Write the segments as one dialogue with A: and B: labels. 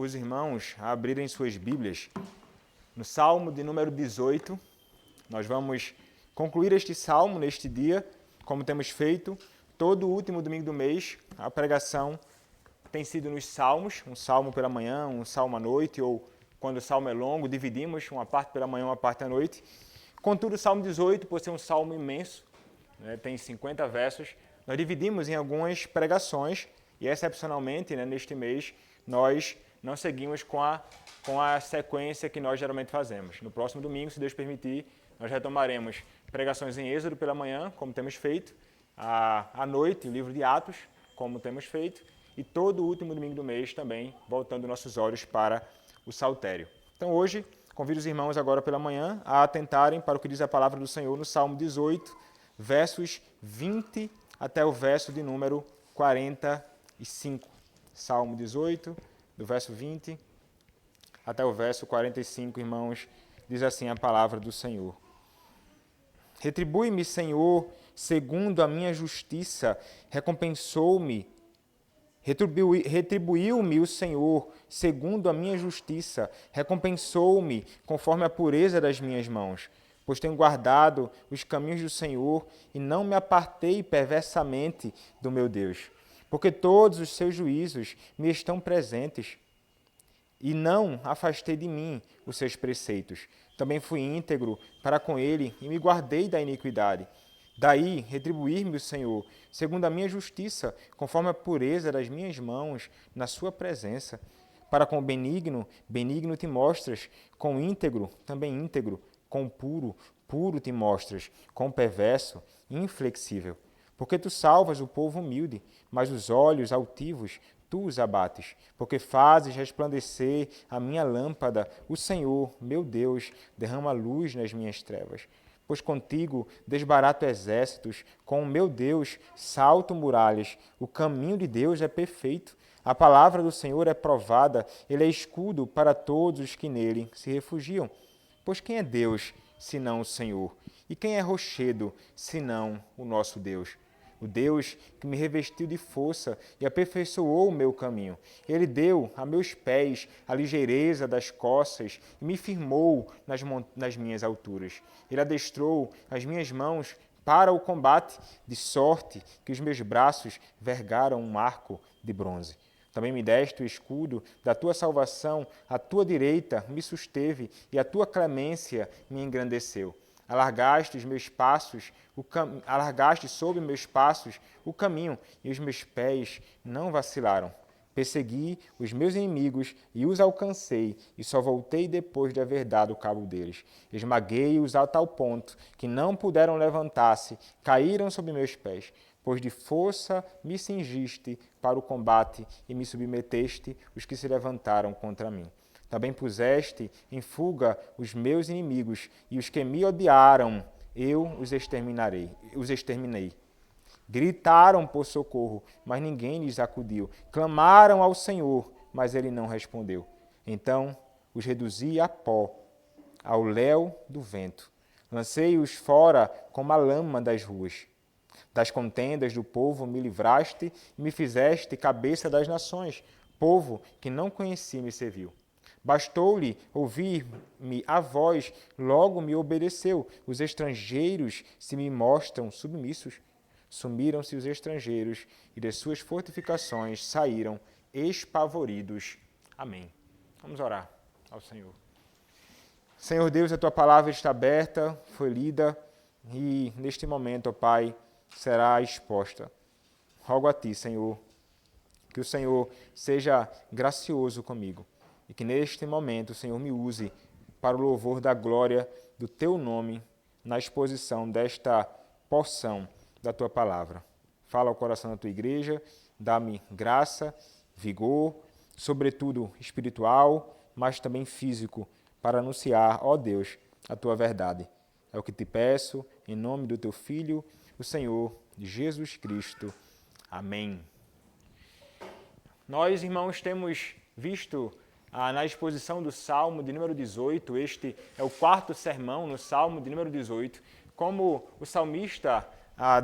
A: os irmãos a abrirem suas Bíblias no Salmo de número 18. Nós vamos concluir este salmo neste dia, como temos feito todo o último domingo do mês. A pregação tem sido nos salmos, um salmo pela manhã, um salmo à noite, ou quando o salmo é longo, dividimos uma parte pela manhã, uma parte à noite. Contudo, o Salmo 18, por ser um salmo imenso, tem 50 versos, nós dividimos em algumas pregações e, excepcionalmente, neste mês, nós não seguimos com a sequência que nós geralmente fazemos. No próximo domingo, se Deus permitir, nós retomaremos pregações em Êxodo pela manhã, como temos feito, à noite, o livro de Atos, como temos feito, e todo o último domingo do mês também, voltando nossos olhos para o saltério. Então, hoje, convido os irmãos agora pela manhã a atentarem para o que diz a palavra do Senhor no Salmo 18, versos 20 até o verso de número 45. Salmo 18, do verso 20 até o verso 45, irmãos, diz assim a palavra do Senhor. Retribui-me, Senhor, segundo a minha justiça, retribuiu-me o Senhor, segundo a minha justiça, recompensou-me conforme a pureza das minhas mãos, pois tenho guardado os caminhos do Senhor e não me apartei perversamente do meu Deus, porque todos os seus juízos me estão presentes e não afastei de mim os seus preceitos. Também fui íntegro para com ele e me guardei da iniquidade. Daí retribuir-me o Senhor, segundo a minha justiça, conforme a pureza das minhas mãos, na sua presença. Para com o benigno, benigno te mostras, com o íntegro, também íntegro, com o puro, puro te mostras, com o perverso, inflexível. Porque tu salvas o povo humilde, mas os olhos altivos tu os abates, porque fazes resplandecer a minha lâmpada. O Senhor, meu Deus, derrama luz nas minhas trevas. Pois contigo desbarato exércitos, com o meu Deus salto muralhas. O caminho de Deus é perfeito, a palavra do Senhor é provada, ele é escudo para todos os que nele se refugiam. Pois quem é Deus, senão o Senhor? E quem é rochedo, senão o nosso Deus? O Deus que me revestiu de força e aperfeiçoou o meu caminho. Ele deu a meus pés a ligeireza das costas e me firmou nas minhas alturas. Ele adestrou as minhas mãos para o combate, de sorte que os meus braços vergaram um arco de bronze. Também me deste o escudo da tua salvação, a tua direita me susteve e a tua clemência me engrandeceu. Alargaste sob meus passos o caminho, e os meus pés não vacilaram. Persegui os meus inimigos e os alcancei, e só voltei depois de haver dado cabo deles. Esmaguei-os a tal ponto que não puderam levantar-se, caíram sob meus pés. Pois de força me cingiste para o combate e me submeteste os que se levantaram contra mim. Também puseste em fuga os meus inimigos, e os que me odiaram, eu os exterminei. Gritaram por socorro, mas ninguém lhes acudiu. Clamaram ao Senhor, mas ele não respondeu. Então os reduzi a pó, ao léu do vento. Lancei-os fora como a lama das ruas. Das contendas do povo me livraste e me fizeste cabeça das nações. Povo que não conheci me serviu. Bastou-lhe ouvir-me a voz, logo me obedeceu. Os estrangeiros se me mostram submissos. Sumiram-se os estrangeiros e de suas fortificações saíram espavoridos. Amém. Vamos orar ao Senhor. Senhor Deus, a tua palavra está aberta, foi lida e neste momento, ó Pai, será exposta. Rogo a ti, Senhor, que o Senhor seja gracioso comigo. E que neste momento o Senhor me use para o louvor da glória do teu nome na exposição desta porção da tua palavra. Fala ao coração da tua igreja, dá-me graça, vigor, sobretudo espiritual, mas também físico, para anunciar, ó Deus, a tua verdade. É o que te peço, em nome do teu Filho, o Senhor Jesus Cristo. Amém. Nós, irmãos, temos visto na exposição do Salmo de número 18, este é o quarto sermão no Salmo de número 18, como o salmista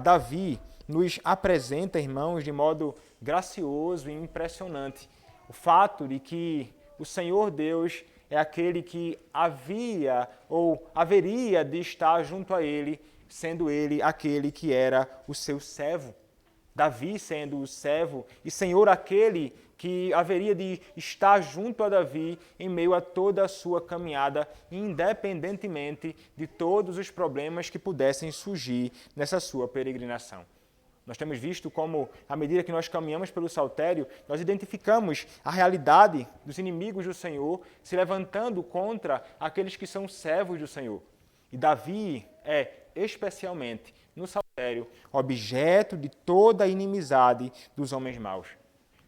A: Davi nos apresenta, irmãos, de modo gracioso e impressionante, o fato de que o Senhor Deus é aquele que havia ou haveria de estar junto a ele, sendo ele aquele que era o seu servo. Davi sendo o servo e Senhor aquele que haveria de estar junto a Davi em meio a toda a sua caminhada, independentemente de todos os problemas que pudessem surgir nessa sua peregrinação. Nós temos visto como, à medida que nós caminhamos pelo saltério, nós identificamos a realidade dos inimigos do Senhor se levantando contra aqueles que são servos do Senhor. E Davi é, especialmente no saltério, objeto de toda a inimizade dos homens maus.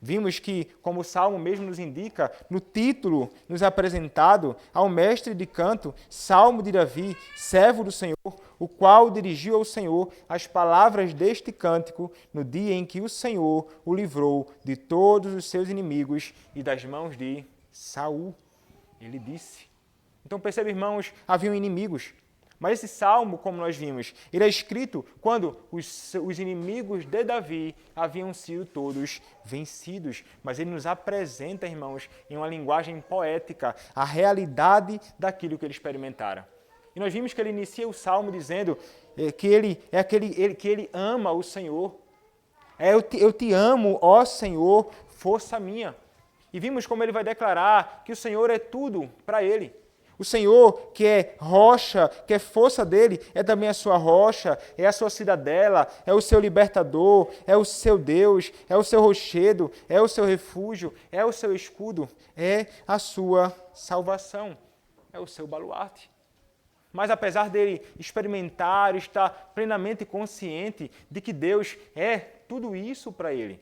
A: Vimos que, como o Salmo mesmo nos indica, no título nos apresentado ao mestre de canto, Salmo de Davi, servo do Senhor, o qual dirigiu ao Senhor as palavras deste cântico no dia em que o Senhor o livrou de todos os seus inimigos e das mãos de Saul. Ele disse. Então percebe, irmãos, haviam inimigos. Mas esse salmo, como nós vimos, ele é escrito quando os inimigos de Davi haviam sido todos vencidos. Mas ele nos apresenta, irmãos, em uma linguagem poética, a realidade daquilo que ele experimentaram. E nós vimos que ele inicia o salmo dizendo que ele ama o Senhor. Eu te amo, ó Senhor, força minha. E vimos como ele vai declarar que o Senhor é tudo para ele. O Senhor, que é rocha, que é força dele, é também a sua rocha, é a sua cidadela, é o seu libertador, é o seu Deus, é o seu rochedo, é o seu refúgio, é o seu escudo, é a sua salvação, é o seu baluarte. Mas apesar dele experimentar, estar plenamente consciente de que Deus é tudo isso para ele,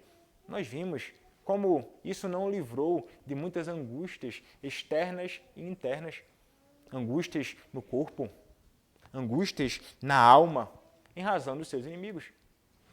A: nós vimos como isso não o livrou de muitas angústias externas e internas. Angústias no corpo, angústias na alma, em razão dos seus inimigos.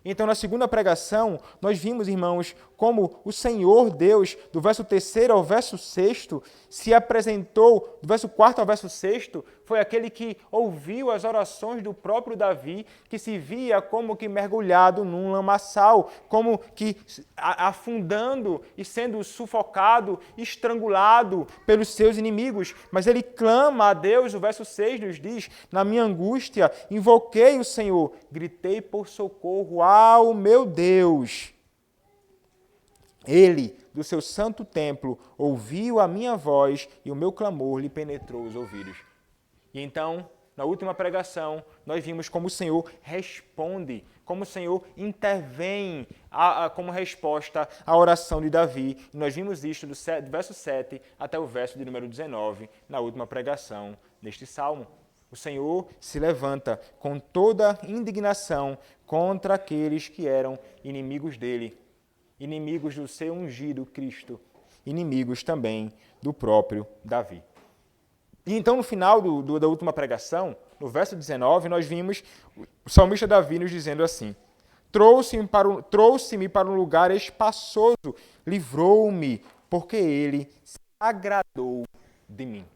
A: Então, na segunda pregação, nós vimos, irmãos, como o Senhor Deus, do verso 3º ao verso 6º, se apresentou, do verso 4º ao verso 6º, foi aquele que ouviu as orações do próprio Davi, que se via como que mergulhado num lamaçal, como que afundando e sendo sufocado, estrangulado pelos seus inimigos. Mas ele clama a Deus, o verso 6 nos diz, na minha angústia, invoquei o Senhor, gritei por socorro ao meu Deus. Ele, do seu santo templo, ouviu a minha voz e o meu clamor lhe penetrou os ouvidos. E então, na última pregação, nós vimos como o Senhor responde, como o Senhor intervém como resposta à oração de Davi. E nós vimos isto do verso 7 até o verso de número 19, na última pregação deste salmo. O Senhor se levanta com toda indignação contra aqueles que eram inimigos dele, inimigos do seu ungido Cristo, inimigos também do próprio Davi. E então, no final da última pregação, no verso 19, nós vimos o salmista Davi nos dizendo assim: trouxe-me para um lugar espaçoso, livrou-me, porque ele se agradou de mim.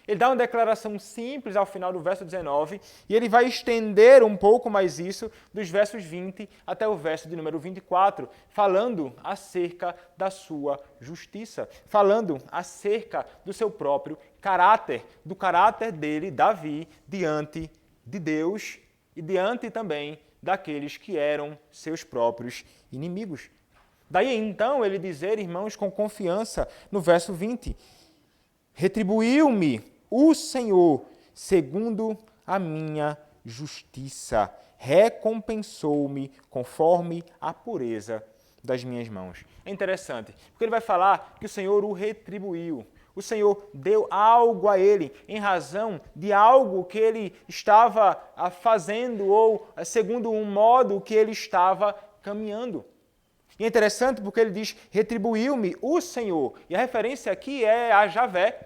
A: Ele dá uma declaração simples ao final do verso 19 e ele vai estender um pouco mais isso dos versos 20 até o verso de número 24, falando acerca da sua justiça, falando acerca do seu próprio caráter, do caráter dele, Davi, diante de Deus e diante também daqueles que eram seus próprios inimigos. Daí então ele dizer, irmãos, com confiança, no verso 20, retribuiu-me o Senhor segundo a minha justiça, recompensou-me conforme a pureza das minhas mãos. É interessante, porque ele vai falar que o Senhor o retribuiu. O Senhor deu algo a ele em razão de algo que ele estava fazendo ou segundo um modo que ele estava caminhando. E é interessante porque ele diz, retribuiu-me o Senhor. E a referência aqui é a Javé.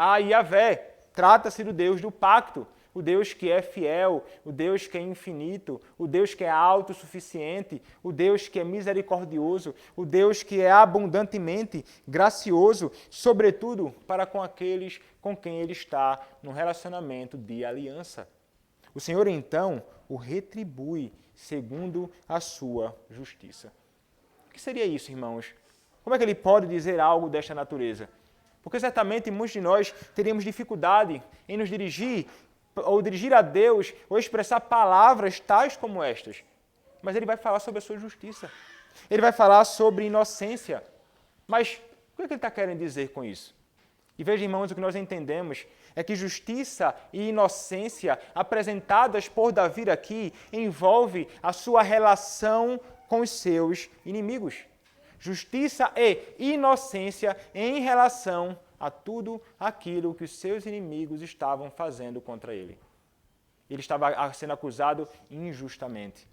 A: A Yahvé, trata-se do Deus do pacto, o Deus que é fiel, o Deus que é infinito, o Deus que é autossuficiente, o Deus que é misericordioso, o Deus que é abundantemente gracioso, sobretudo para com aqueles com quem ele está num relacionamento de aliança. O Senhor, então, o retribui segundo a sua justiça. O que seria isso, irmãos? Como é que ele pode dizer algo desta natureza? Porque certamente muitos de nós teríamos dificuldade em nos dirigir, ou dirigir a Deus, ou expressar palavras tais como estas. Mas ele vai falar sobre a sua justiça. Ele vai falar sobre inocência. Mas o que ele está querendo dizer com isso? E veja, irmãos, o que nós entendemos é que justiça e inocência apresentadas por Davi aqui envolve a sua relação com os seus inimigos. Justiça e inocência em relação a tudo aquilo que os seus inimigos estavam fazendo contra ele. Ele estava sendo acusado injustamente.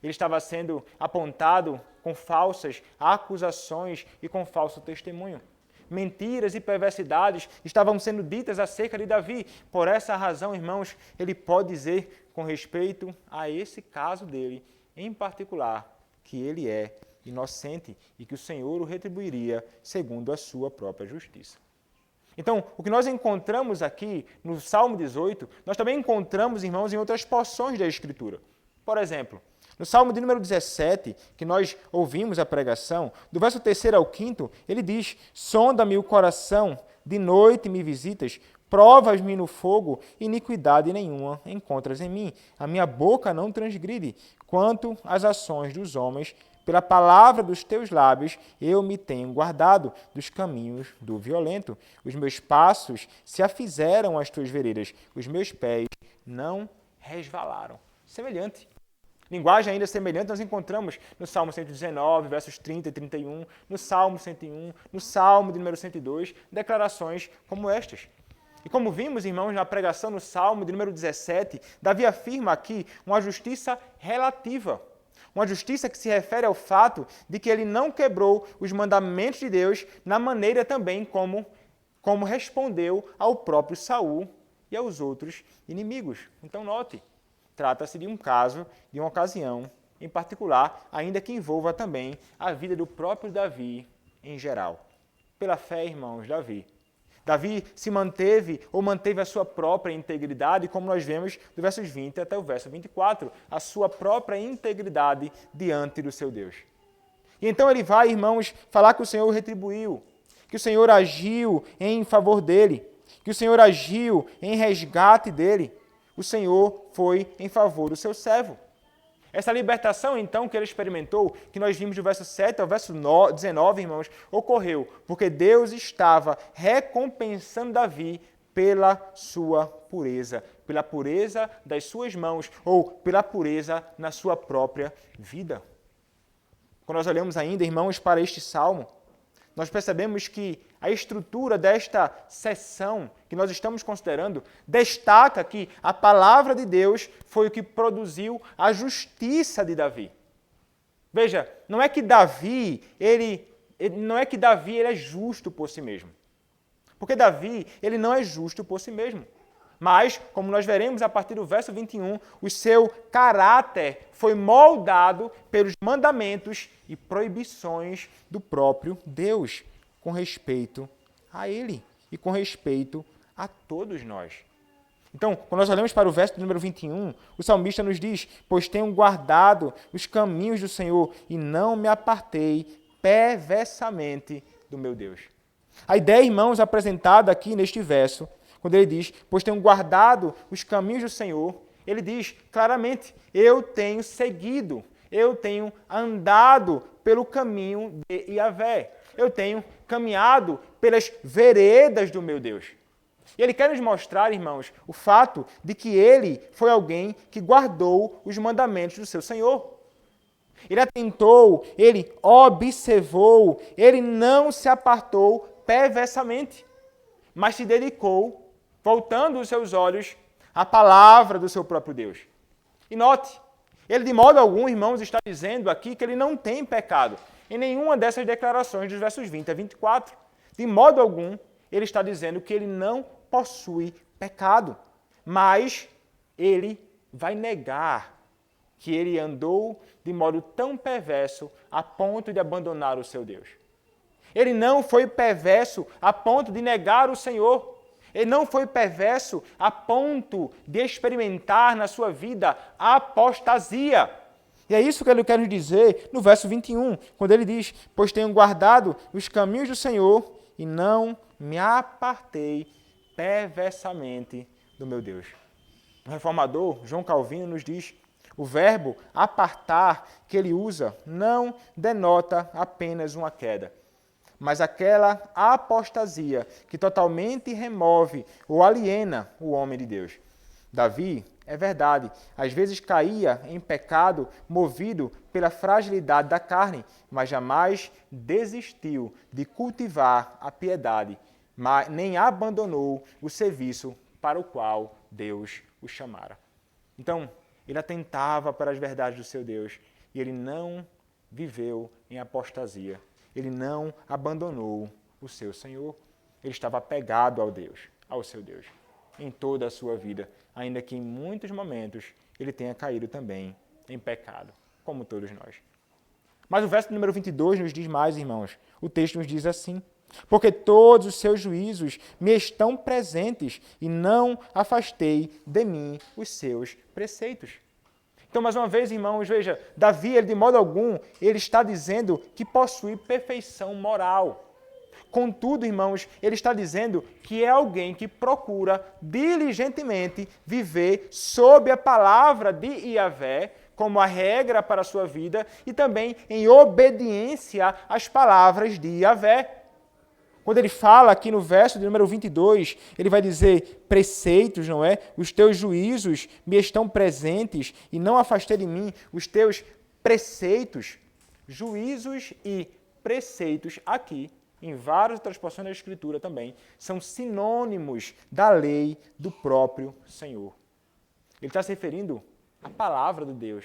A: Ele estava sendo apontado com falsas acusações e com falso testemunho. Mentiras e perversidades estavam sendo ditas acerca de Davi. Por essa razão, irmãos, ele pode dizer, com respeito a esse caso dele, em particular, que ele é inocente e que o Senhor o retribuiria segundo a sua própria justiça. Então, o que nós encontramos aqui no Salmo 18, nós também encontramos, irmãos, em outras porções da Escritura. Por exemplo, no Salmo de número 17, que nós ouvimos a pregação, do verso 3º ao 5º, ele diz: sonda-me o coração, de noite me visitas, provas-me no fogo, iniquidade nenhuma encontras em mim. A minha boca não transgride, quanto às ações dos homens, pela palavra dos teus lábios eu me tenho guardado dos caminhos do violento. Os meus passos se afizeram às tuas veredas, os meus pés não resvalaram. Semelhante. Linguagem ainda semelhante nós encontramos no Salmo 119, versos 30 e 31, no Salmo 101, no Salmo de número 102, declarações como estas. E como vimos, irmãos, na pregação no Salmo de número 17, Davi afirma aqui uma justiça relativa. Uma justiça que se refere ao fato de que ele não quebrou os mandamentos de Deus na maneira também como respondeu ao próprio Saul e aos outros inimigos. Então note, trata-se de um caso, de uma ocasião em particular, ainda que envolva também a vida do próprio Davi em geral. Pela fé, irmãos, Davi se manteve a sua própria integridade, como nós vemos do versos 20 até o verso 24, a sua própria integridade diante do seu Deus. E então ele vai, irmãos, falar que o Senhor o retribuiu, que o Senhor agiu em favor dele, que o Senhor agiu em resgate dele. O Senhor foi em favor do seu servo. Essa libertação, então, que ele experimentou, que nós vimos do verso 7 ao verso 19, irmãos, ocorreu porque Deus estava recompensando Davi pela sua pureza, pela pureza das suas mãos, ou pela pureza na sua própria vida. Quando nós olhamos ainda, irmãos, para este salmo, nós percebemos que a estrutura desta seção que nós estamos considerando destaca que a palavra de Deus foi o que produziu a justiça de Davi. Veja, não é que Davi ele é justo por si mesmo. Porque Davi, ele não é justo por si mesmo. Mas, como nós veremos a partir do verso 21, o seu caráter foi moldado pelos mandamentos e proibições do próprio Deus, com respeito a ele e com respeito a todos nós. Então, quando nós olhamos para o verso número 21, o salmista nos diz: pois tenho guardado os caminhos do Senhor e não me apartei perversamente do meu Deus. A ideia, irmãos, apresentada aqui neste verso, quando ele diz, pois tenho guardado os caminhos do Senhor, ele diz claramente, eu tenho seguido, eu tenho andado pelo caminho de Yahvé, eu tenho caminhado pelas veredas do meu Deus. E ele quer nos mostrar, irmãos, o fato de que ele foi alguém que guardou os mandamentos do seu Senhor. Ele atentou, ele observou, ele não se apartou perversamente, mas se dedicou, voltando os seus olhos à palavra do seu próprio Deus. E note, ele de modo algum, irmãos, está dizendo aqui que ele não tem pecado em nenhuma dessas declarações dos versos 20 a 24. De modo algum, ele está dizendo que ele não possui pecado, mas ele vai negar que ele andou de modo tão perverso a ponto de abandonar o seu Deus. Ele não foi perverso a ponto de negar o Senhor. Ele não foi perverso a ponto de experimentar na sua vida a apostasia. E é isso que ele quer nos dizer no verso 21, quando ele diz, pois tenho guardado os caminhos do Senhor e não me apartei perversamente do meu Deus. O reformador João Calvino nos diz: o verbo apartar que ele usa não denota apenas uma queda, mas aquela apostasia que totalmente remove ou aliena o homem de Deus. Davi, é verdade, às vezes caía em pecado movido pela fragilidade da carne, mas jamais desistiu de cultivar a piedade, nem abandonou o serviço para o qual Deus o chamara. Então, ele atentava para as verdades do seu Deus e ele não viveu em apostasia. Ele não abandonou o seu Senhor. Ele estava apegado ao seu Deus, em toda a sua vida, ainda que em muitos momentos ele tenha caído também em pecado, como todos nós. Mas o verso número 22 nos diz mais, irmãos. O texto nos diz assim: porque todos os seus juízos me estão presentes e não afastei de mim os seus preceitos. Então, mais uma vez, irmãos, veja, Davi, ele de modo algum, ele está dizendo que possui perfeição moral. Contudo, irmãos, ele está dizendo que é alguém que procura diligentemente viver sob a palavra de Yahvé, como a regra para a sua vida, e também em obediência às palavras de Yahvé. Quando ele fala aqui no verso de número 22, ele vai dizer preceitos, não é? Os teus juízos me estão presentes e não afastei de mim os teus preceitos. Juízos e preceitos aqui, em várias transposições da Escritura também, são sinônimos da lei do próprio Senhor. Ele está se referindo à palavra de Deus,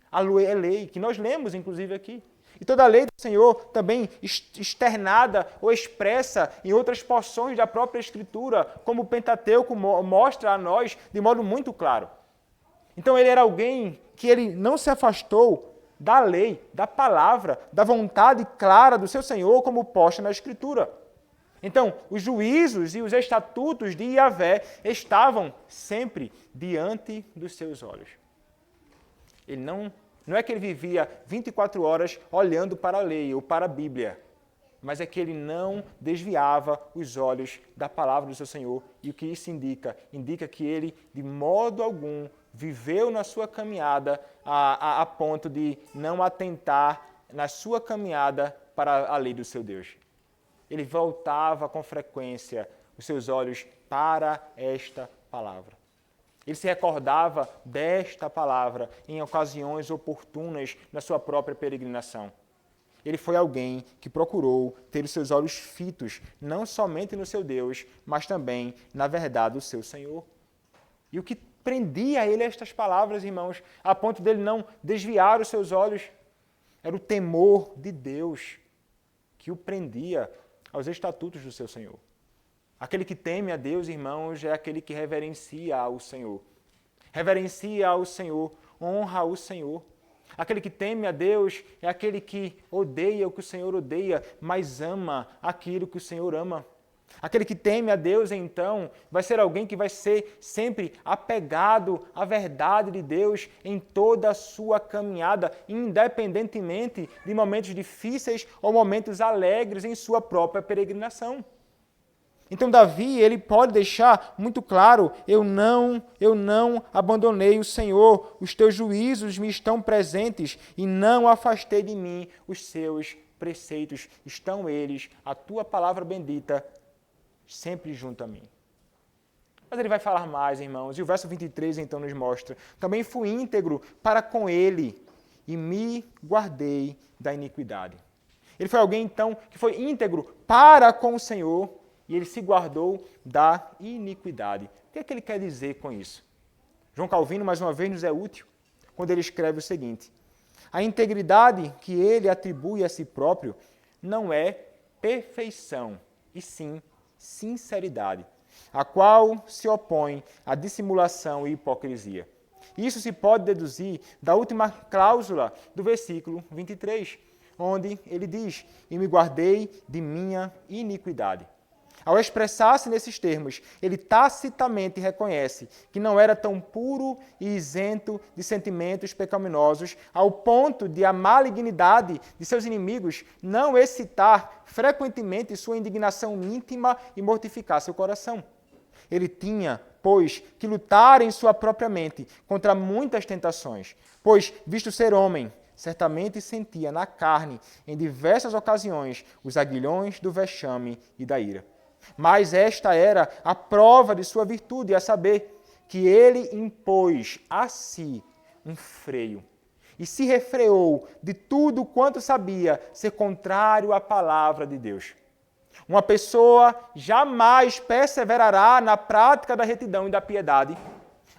A: a lei que nós lemos, inclusive, aqui. E toda a lei do Senhor também externada ou expressa em outras porções da própria Escritura, como o Pentateuco mostra a nós de modo muito claro. Então ele era alguém que ele não se afastou da lei, da palavra, da vontade clara do seu Senhor, como posta na Escritura. Então, os juízos e os estatutos de Yahvé estavam sempre diante dos seus olhos. Ele não é que ele vivia 24 horas olhando para a lei ou para a Bíblia, mas é que ele não desviava os olhos da palavra do seu Senhor. E o que isso indica? Indica que ele, de modo algum, viveu na sua caminhada a ponto de não atentar na sua caminhada para a lei do seu Deus. Ele voltava com frequência os seus olhos para esta palavra. Ele se recordava desta palavra em ocasiões oportunas na sua própria peregrinação. Ele foi alguém que procurou ter os seus olhos fitos, não somente no seu Deus, mas também na verdade do seu Senhor. E o que prendia a ele estas palavras, irmãos, a ponto dele não desviar os seus olhos, era o temor de Deus que o prendia aos estatutos do seu Senhor. Aquele que teme a Deus, irmãos, é aquele que reverencia ao Senhor. Reverencia ao Senhor, honra o Senhor. Aquele que teme a Deus é aquele que odeia o que o Senhor odeia, mas ama aquilo que o Senhor ama. Aquele que teme a Deus, então, vai ser alguém que vai ser sempre apegado à verdade de Deus em toda a sua caminhada, independentemente de momentos difíceis ou momentos alegres em sua própria peregrinação. Então Davi, ele pode deixar muito claro: eu não abandonei o Senhor, os teus juízos me estão presentes e não afastei de mim os seus preceitos. Estão eles, a tua palavra bendita, sempre junto a mim. Mas ele vai falar mais, irmãos, e o verso 23 então nos mostra: também fui íntegro para com ele e me guardei da iniquidade. Ele foi alguém então que foi íntegro para com o Senhor, e ele se guardou da iniquidade. O que é que ele quer dizer com isso? João Calvino, mais uma vez, nos é útil quando ele escreve o seguinte: a integridade que ele atribui a si próprio não é perfeição, e sim sinceridade, a qual se opõe à dissimulação e hipocrisia. Isso se pode deduzir da última cláusula do versículo 23, onde ele diz: e me guardei de minha iniquidade. Ao expressar-se nesses termos, ele tacitamente reconhece que não era tão puro e isento de sentimentos pecaminosos ao ponto de a malignidade de seus inimigos não excitar frequentemente sua indignação íntima e mortificar seu coração. Ele tinha, pois, que lutar em sua própria mente contra muitas tentações, pois, visto ser homem, certamente sentia na carne, em diversas ocasiões, os aguilhões do vexame e da ira. Mas esta era a prova de sua virtude, a saber, que ele impôs a si um freio e se refreou de tudo quanto sabia ser contrário à palavra de Deus. Uma pessoa jamais perseverará na prática da retidão e da piedade,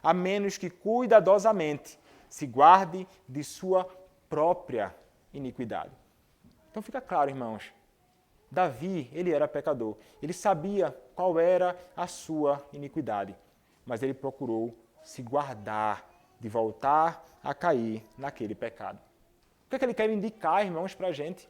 A: a menos que cuidadosamente se guarde de sua própria iniquidade. Então fica claro, irmãos, Davi, ele era pecador. Ele sabia qual era a sua iniquidade, mas ele procurou se guardar de voltar a cair naquele pecado. O que é que ele quer indicar, irmãos, para a gente?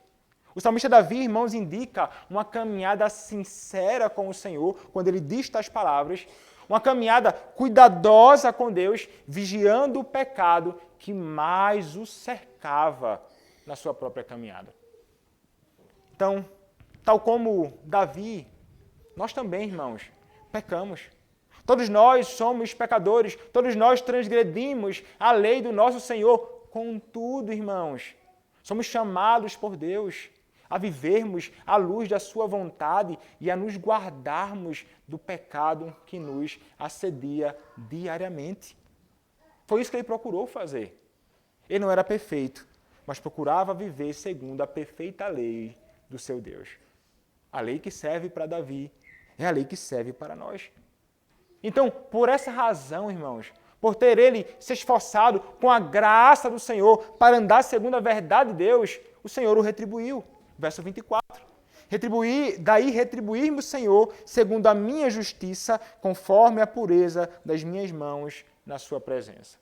A: O salmista Davi, irmãos, indica uma caminhada sincera com o Senhor, quando ele diz tais palavras, uma caminhada cuidadosa com Deus, vigiando o pecado que mais o cercava na sua própria caminhada. Então, tal como Davi, nós também, irmãos, pecamos. Todos nós somos pecadores, todos nós transgredimos a lei do nosso Senhor. Contudo, irmãos, somos chamados por Deus a vivermos à luz da sua vontade e a nos guardarmos do pecado que nos assedia diariamente. Foi isso que ele procurou fazer. Ele não era perfeito, mas procurava viver segundo a perfeita lei do seu Deus. A lei que serve para Davi é a lei que serve para nós. Então, por essa razão, irmãos, por ter ele se esforçado com a graça do Senhor para andar segundo a verdade de Deus, o Senhor o retribuiu. Verso 24. Daí retribuir-me o Senhor segundo a minha justiça, conforme a pureza das minhas mãos na sua presença.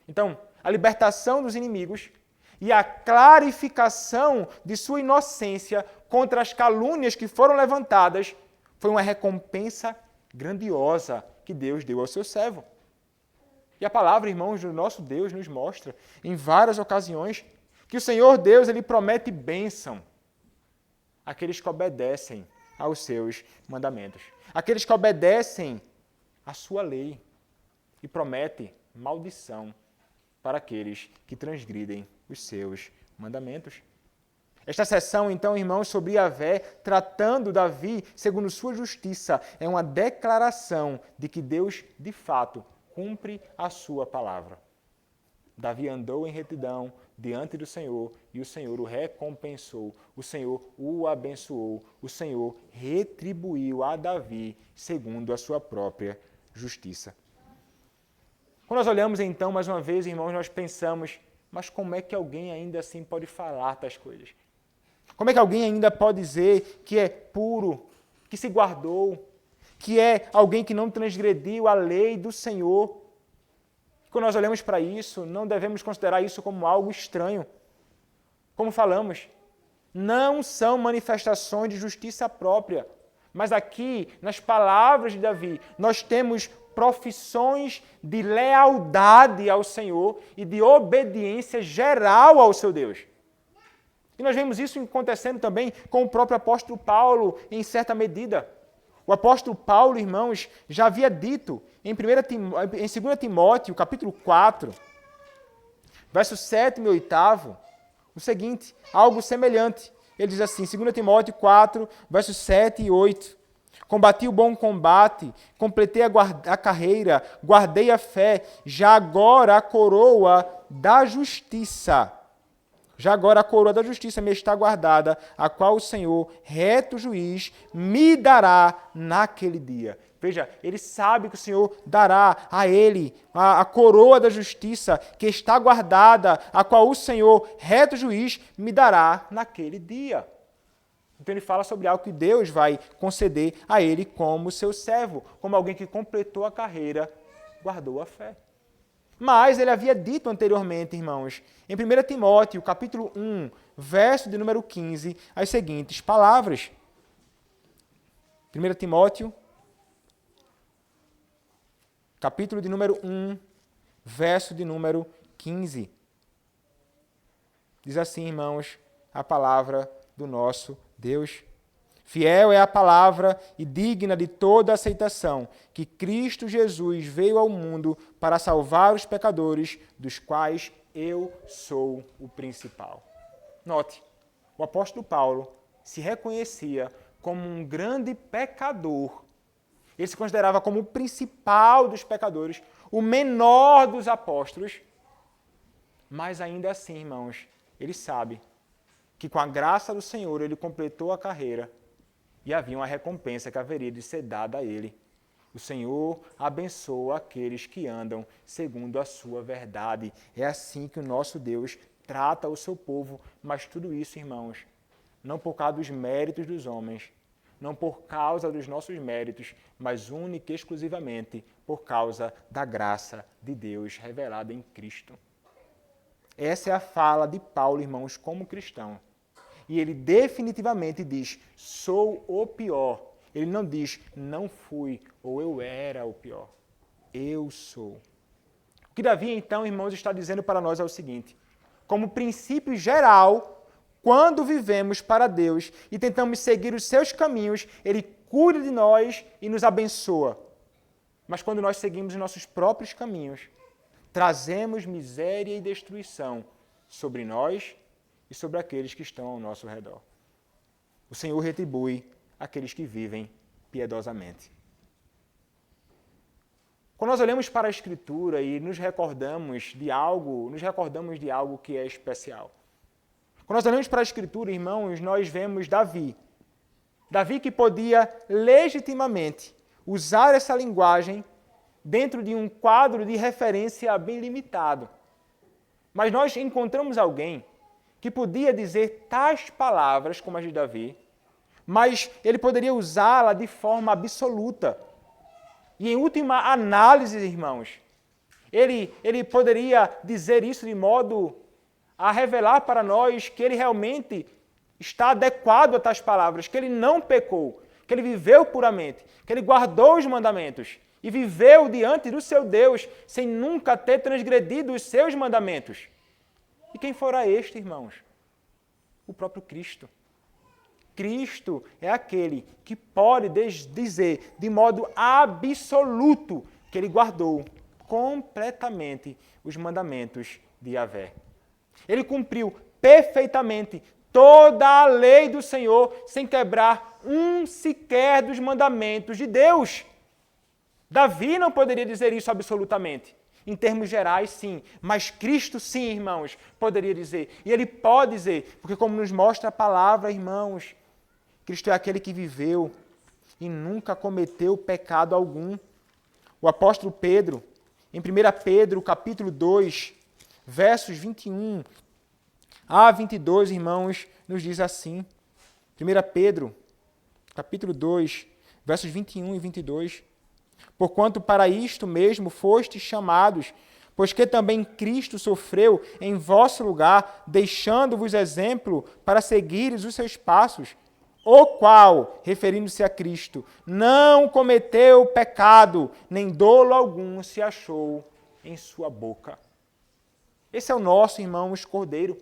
A: Então, a libertação dos inimigos e a clarificação de sua inocência contra as calúnias que foram levantadas foi uma recompensa grandiosa que Deus deu ao seu servo. E a palavra, irmãos, do nosso Deus nos mostra em várias ocasiões que o Senhor Deus ele promete bênção àqueles que obedecem aos seus mandamentos, aqueles que obedecem à sua lei, e promete maldição para aqueles que transgridem os seus mandamentos. Esta sessão, então, irmãos, sobre Yahvé, tratando Davi segundo sua justiça, é uma declaração de que Deus, de fato, cumpre a sua palavra. Davi andou em retidão diante do Senhor e o Senhor o recompensou, o Senhor o abençoou, o Senhor retribuiu a Davi segundo a sua própria justiça. Quando nós olhamos então, mais uma vez, irmãos, nós pensamos, mas como é que alguém ainda assim pode falar tais coisas? Como é que alguém ainda pode dizer que é puro, que se guardou, que é alguém que não transgrediu a lei do Senhor? Quando nós olhamos para isso, não devemos considerar isso como algo estranho. Como falamos, não são manifestações de justiça própria, mas aqui, nas palavras de Davi, nós temos profissões de lealdade ao Senhor e de obediência geral ao seu Deus. E nós vemos isso acontecendo também com o próprio apóstolo Paulo, em certa medida. O apóstolo Paulo, irmãos, já havia dito em 2 Timóteo, capítulo 4, versos 7 e 8, o seguinte, algo semelhante. Ele diz assim, 2 Timóteo 4, versos 7 e 8. Combati o bom combate, completei a carreira, guardei a fé, já agora a coroa da justiça. Já agora a coroa da justiça me está guardada, a qual o Senhor, reto juiz, me dará naquele dia. Veja, ele sabe que o Senhor dará a ele a coroa da justiça que está guardada, a qual o Senhor, reto juiz, me dará naquele dia. Então ele fala sobre algo que Deus vai conceder a ele como seu servo, como alguém que completou a carreira, guardou a fé. Mas ele havia dito anteriormente, irmãos, em 1 Timóteo, capítulo 1, verso de número 15, as seguintes palavras. 1 Timóteo, capítulo de número 1, verso de número 15. Diz assim, irmãos, a palavra do nosso Deus. Fiel é a palavra e digna de toda aceitação, que Cristo Jesus veio ao mundo para salvar os pecadores, dos quais eu sou o principal. Note, o apóstolo Paulo se reconhecia como um grande pecador. Ele se considerava como o principal dos pecadores, o menor dos apóstolos. Mas ainda assim, irmãos, ele sabe que com a graça do Senhor ele completou a carreira e havia uma recompensa que haveria de ser dada a ele. O Senhor abençoa aqueles que andam segundo a sua verdade. É assim que o nosso Deus trata o seu povo, mas tudo isso, irmãos, não por causa dos méritos dos homens, não por causa dos nossos méritos, mas única e exclusivamente por causa da graça de Deus revelada em Cristo. Essa é a fala de Paulo, irmãos, como cristão. E ele definitivamente diz, sou o pior. Ele não diz, não fui, ou eu era o pior. Eu sou. O que Davi, então, irmãos, está dizendo para nós é o seguinte, como princípio geral, quando vivemos para Deus e tentamos seguir os seus caminhos, Ele cuida de nós e nos abençoa. Mas quando nós seguimos os nossos próprios caminhos, trazemos miséria e destruição sobre nós e sobre aqueles que estão ao nosso redor. O Senhor retribui aqueles que vivem piedosamente. Quando nós olhamos para a Escritura e nos recordamos de algo que é especial. Quando nós olhamos para a Escritura, irmãos, nós vemos Davi. Davi que podia legitimamente usar essa linguagem dentro de um quadro de referência bem limitado. Mas nós encontramos alguém que podia dizer tais palavras como as de Davi, mas ele poderia usá-la de forma absoluta. E em última análise, irmãos, ele poderia dizer isso de modo a revelar para nós que ele realmente está adequado a tais palavras, que ele não pecou, que ele viveu puramente, que ele guardou os mandamentos e viveu diante do seu Deus sem nunca ter transgredido os seus mandamentos. E quem fora este, irmãos? O próprio Cristo. Cristo é aquele que pode dizer de modo absoluto que ele guardou completamente os mandamentos de Yahvé. Ele cumpriu perfeitamente toda a lei do Senhor sem quebrar um sequer dos mandamentos de Deus. Davi não poderia dizer isso absolutamente. Em termos gerais, sim. Mas Cristo, sim, irmãos, poderia dizer. E ele pode dizer, porque como nos mostra a palavra, irmãos, Cristo é aquele que viveu e nunca cometeu pecado algum. O apóstolo Pedro, em 1 Pedro, capítulo 2, versos 21 a 22, irmãos, nos diz assim. 1 Pedro, capítulo 2, versos 21 e 22. Porquanto para isto mesmo fostes chamados, pois que também Cristo sofreu em vosso lugar, deixando-vos exemplo para seguires os seus passos, o qual, referindo-se a Cristo, não cometeu pecado, nem dolo algum se achou em sua boca. Esse é o nosso, irmãos, Cordeiro.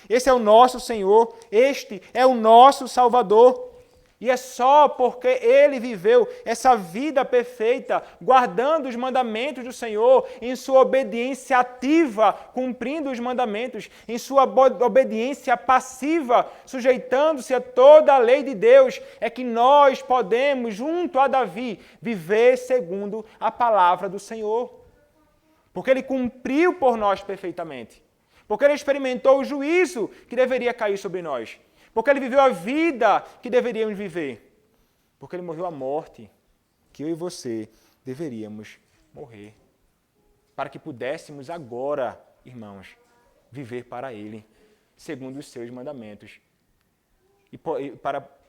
A: Esse é o nosso Senhor. Este é o nosso Salvador. E é só porque ele viveu essa vida perfeita, guardando os mandamentos do Senhor, em sua obediência ativa, cumprindo os mandamentos, em sua obediência passiva, sujeitando-se a toda a lei de Deus, é que nós podemos, junto a Davi, viver segundo a palavra do Senhor. Porque ele cumpriu por nós perfeitamente. Porque ele experimentou o juízo que deveria cair sobre nós. Porque ele viveu a vida que deveríamos viver. Porque ele morreu a morte que eu e você deveríamos morrer. Para que pudéssemos agora, irmãos, viver para ele, segundo os seus mandamentos.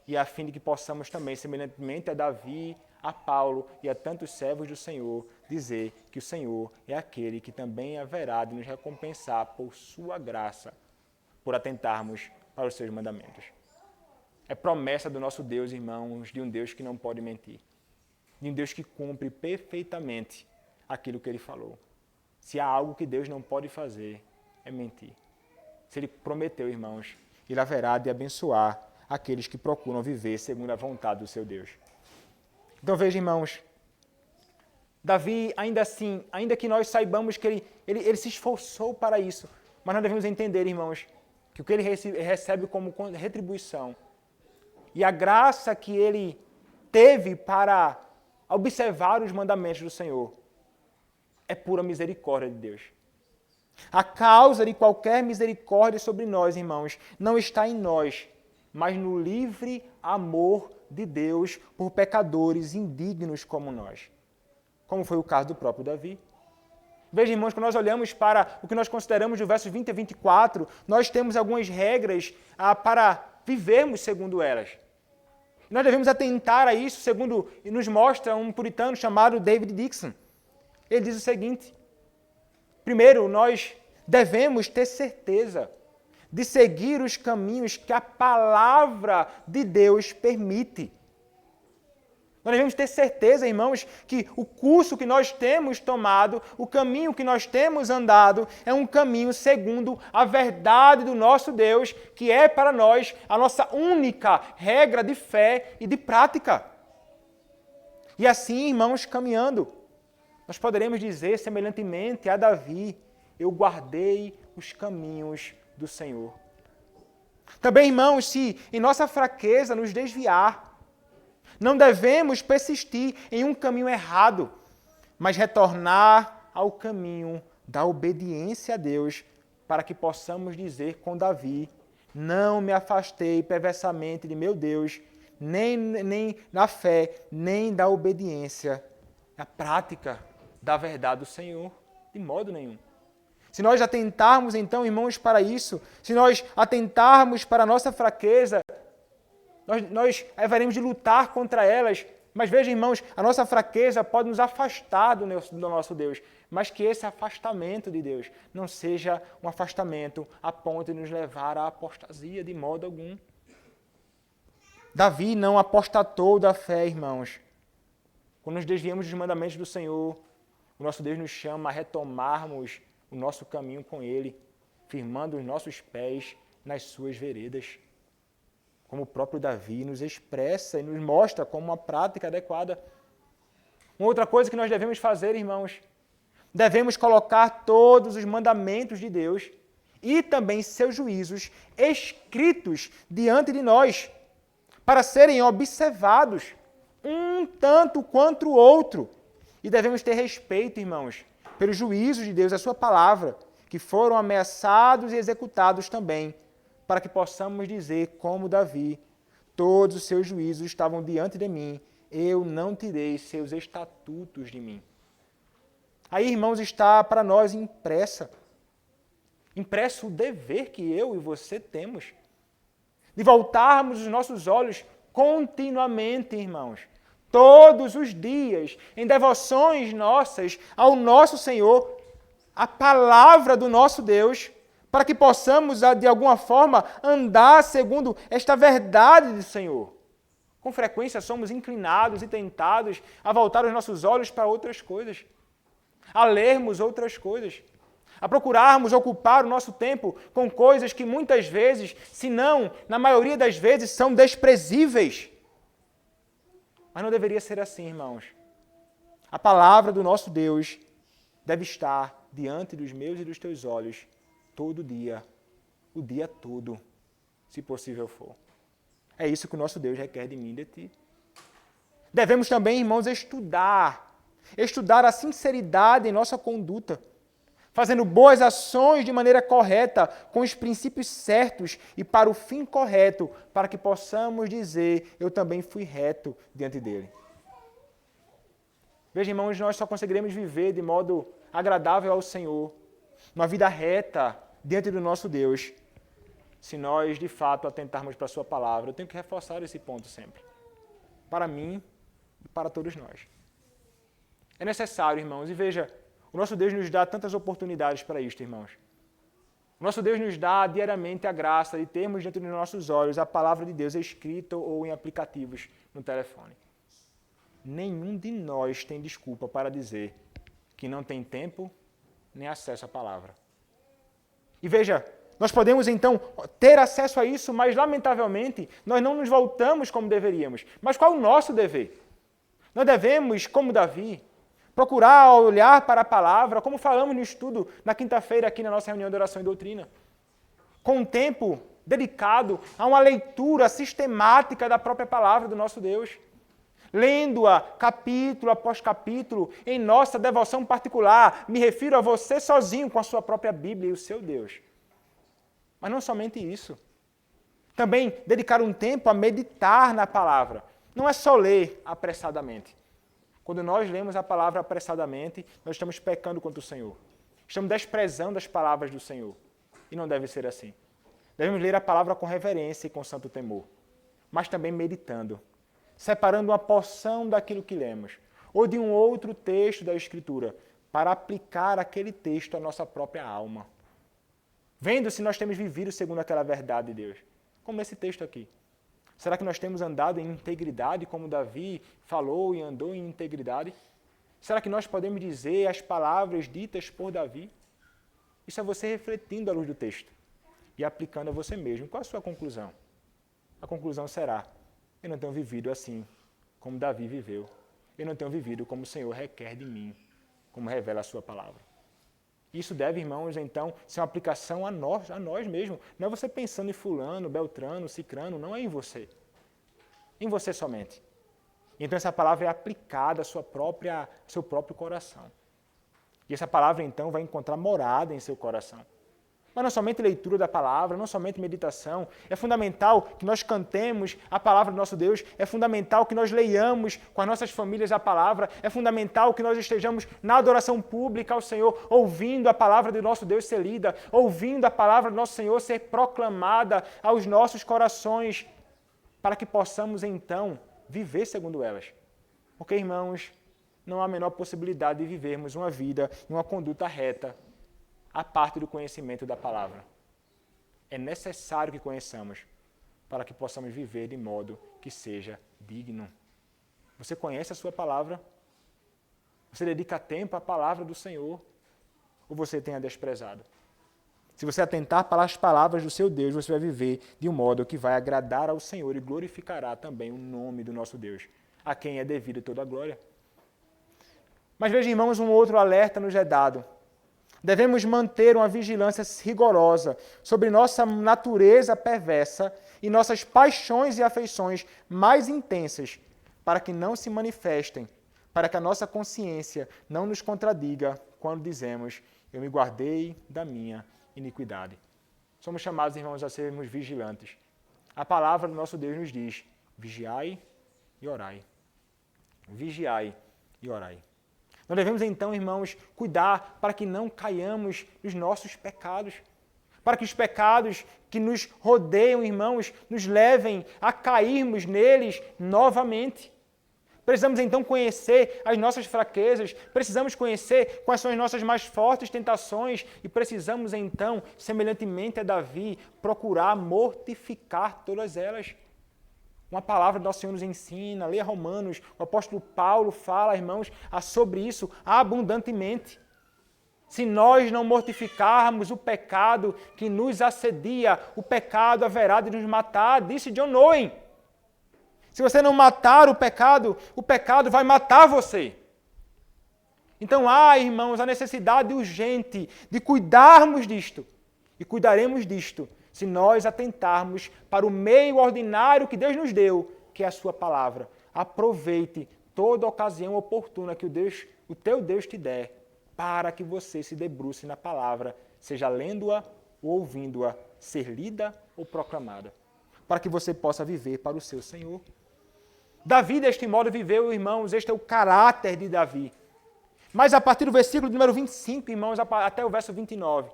A: E a fim de que possamos também, semelhantemente a Davi, a Paulo e a tantos servos do Senhor, dizer que o Senhor é aquele que também haverá de nos recompensar por sua graça, por atentarmos para os seus mandamentos. é promessa do nosso Deus, irmãos, de um Deus que não pode mentir. De um Deus que cumpre perfeitamente aquilo que Ele falou. Se há algo que Deus não pode fazer, é mentir. Se Ele prometeu, irmãos, Ele haverá de abençoar aqueles que procuram viver segundo a vontade do seu Deus. Então veja, irmãos, Davi, ainda assim, ainda que nós saibamos que ele se esforçou para isso, mas nós devemos entender, irmãos, que o que ele recebe como retribuição e a graça que ele teve para observar os mandamentos do Senhor é pura misericórdia de Deus. A causa de qualquer misericórdia sobre nós, irmãos, não está em nós, mas no livre amor de Deus por pecadores indignos como nós. Como foi o caso do próprio Davi. Veja, irmãos, quando nós olhamos para o que nós consideramos do versos 20 a 24, nós temos algumas regras para vivermos segundo elas. Nós devemos atentar a isso, segundo nos mostra um puritano chamado David Dixon. Ele diz o seguinte: primeiro, nós devemos ter certeza de seguir os caminhos que a palavra de Deus permite. Nós devemos ter certeza, irmãos, que o curso que nós temos tomado, o caminho que nós temos andado, é um caminho segundo a verdade do nosso Deus, que é para nós a nossa única regra de fé e de prática. E assim, irmãos, caminhando, nós poderemos dizer, semelhantemente a Davi, eu guardei os caminhos do Senhor. Também, irmãos, se em nossa fraqueza nos desviar, não devemos persistir em um caminho errado, mas retornar ao caminho da obediência a Deus, para que possamos dizer com Davi, não me afastei perversamente de meu Deus, nem da fé, nem da obediência, na prática da verdade do Senhor, de modo nenhum. Se nós atentarmos, então, irmãos, para isso, se nós atentarmos para a nossa fraqueza, nós haveremos de lutar contra elas. Mas veja, irmãos, a nossa fraqueza pode nos afastar do nosso Deus, mas que esse afastamento de Deus não seja um afastamento a ponto de nos levar à apostasia de modo algum. Davi não apostatou da fé, irmãos. Quando nos desviamos dos mandamentos do Senhor, o nosso Deus nos chama a retomarmos o nosso caminho com Ele, firmando os nossos pés nas suas veredas. Como o próprio Davi nos expressa e nos mostra como uma prática adequada. Uma outra coisa que nós devemos fazer, irmãos, devemos colocar todos os mandamentos de Deus e também seus juízos escritos diante de nós, para serem observados, um tanto quanto o outro. E devemos ter respeito, irmãos, pelos juízos de Deus, a sua palavra, que foram ameaçados e executados também, para que possamos dizer, como Davi, todos os seus juízos estavam diante de mim, eu não tirei seus estatutos de mim. Aí, irmãos, está para nós impresso o dever que eu e você temos, de voltarmos os nossos olhos continuamente, irmãos, todos os dias, em devoções nossas ao nosso Senhor, a palavra do nosso Deus, para que possamos, de alguma forma, andar segundo esta verdade do Senhor. Com frequência somos inclinados e tentados a voltar os nossos olhos para outras coisas, a lermos outras coisas, a procurarmos ocupar o nosso tempo com coisas que muitas vezes, se não, na maioria das vezes, são desprezíveis. Mas não deveria ser assim, irmãos. A palavra do nosso Deus deve estar diante dos meus e dos teus olhos todo dia, o dia todo, se possível for. É isso que o nosso Deus requer de mim e de ti. Devemos também, irmãos, estudar a sinceridade em nossa conduta, fazendo boas ações de maneira correta, com os princípios certos e para o fim correto, para que possamos dizer, eu também fui reto diante dele. Veja, irmãos, nós só conseguiremos viver de modo agradável ao Senhor, uma vida reta diante do nosso Deus, se nós, de fato, atentarmos para a sua palavra. Eu tenho que reforçar esse ponto sempre, para mim e para todos nós. É necessário, irmãos, e veja, o nosso Deus nos dá tantas oportunidades para isto, irmãos. O nosso Deus nos dá diariamente a graça de termos diante dos nossos olhos a palavra de Deus escrita ou em aplicativos no telefone. Nenhum de nós tem desculpa para dizer que não tem tempo nem acesso à palavra. E veja, nós podemos então ter acesso a isso, mas lamentavelmente nós não nos voltamos como deveríamos. Mas qual é o nosso dever? Nós devemos, como Davi, procurar olhar para a palavra, como falamos no estudo na quinta-feira aqui na nossa reunião de oração e doutrina, com um tempo dedicado a uma leitura sistemática da própria palavra do nosso Deus, lendo-a capítulo após capítulo em nossa devoção particular. Me refiro a você sozinho com a sua própria Bíblia e o seu Deus. Mas não somente isso. Também dedicar um tempo a meditar na palavra. Não é só ler apressadamente. Quando nós lemos a palavra apressadamente, nós estamos pecando contra o Senhor. Estamos desprezando as palavras do Senhor. E não deve ser assim. Devemos ler a palavra com reverência e com santo temor. Mas também meditando. Separando uma porção daquilo que lemos. Ou de um outro texto da Escritura. Para aplicar aquele texto à nossa própria alma. Vendo se nós temos vivido segundo aquela verdade de Deus. Como esse texto aqui. Será que nós temos andado em integridade, como Davi falou e andou em integridade? Será que nós podemos dizer as palavras ditas por Davi? Isso é você refletindo à luz do texto e aplicando a você mesmo. Qual a sua conclusão? A conclusão será: eu não tenho vivido assim como Davi viveu. Eu não tenho vivido como o Senhor requer de mim, como revela a sua palavra. Isso deve, irmãos, então, ser uma aplicação a nós mesmos. Não é você pensando em fulano, beltrano, cicrano, não é em você. Em você somente. Então essa palavra é aplicada ao seu próprio coração. E essa palavra, então, vai encontrar morada em seu coração. Mas não somente leitura da palavra, não somente meditação. É fundamental que nós cantemos a palavra do nosso Deus. É fundamental que nós leiamos com as nossas famílias a palavra. É fundamental que nós estejamos na adoração pública ao Senhor, ouvindo a palavra do nosso Deus ser lida, ouvindo a palavra do nosso Senhor ser proclamada aos nossos corações, para que possamos, então, viver segundo elas. Porque, irmãos, não há a menor possibilidade de vivermos uma vida e uma conduta reta a parte do conhecimento da palavra. É necessário que conheçamos para que possamos viver de modo que seja digno. Você conhece a sua palavra? Você dedica tempo à palavra do Senhor? Ou você tem a desprezado? Se você atentar para as palavras do seu Deus, você vai viver de um modo que vai agradar ao Senhor e glorificará também o nome do nosso Deus, a quem é devido toda a glória. Mas veja, irmãos, um outro alerta nos é dado. Devemos manter uma vigilância rigorosa sobre nossa natureza perversa e nossas paixões e afeições mais intensas, para que não se manifestem, para que a nossa consciência não nos contradiga quando dizemos: eu me guardei da minha iniquidade. Somos chamados, irmãos, a sermos vigilantes. A palavra do nosso Deus nos diz: vigiai e orai. Vigiai e orai. Nós devemos então, irmãos, cuidar para que não caiamos nos nossos pecados. Para que os pecados que nos rodeiam, irmãos, nos levem a cairmos neles novamente. Precisamos então conhecer as nossas fraquezas, precisamos conhecer quais são as nossas mais fortes tentações e precisamos então, semelhantemente a Davi, procurar mortificar todas elas. Uma palavra do nosso Senhor nos ensina, leia Romanos, o apóstolo Paulo fala, irmãos, sobre isso abundantemente. Se nós não mortificarmos o pecado que nos assedia, o pecado haverá de nos matar, disse John Owen. Se você não matar o pecado vai matar você. Então há, irmãos, a necessidade urgente de cuidarmos disto. E cuidaremos disto se nós atentarmos para o meio ordinário que Deus nos deu, que é a sua palavra. Aproveite toda ocasião oportuna que o teu Deus te der, para que você se debruce na palavra, seja lendo-a ou ouvindo-a, ser lida ou proclamada, para que você possa viver para o seu Senhor. Davi, deste modo, viveu, irmãos, este é o caráter de Davi. Mas a partir do versículo número 25, irmãos, até o verso 29,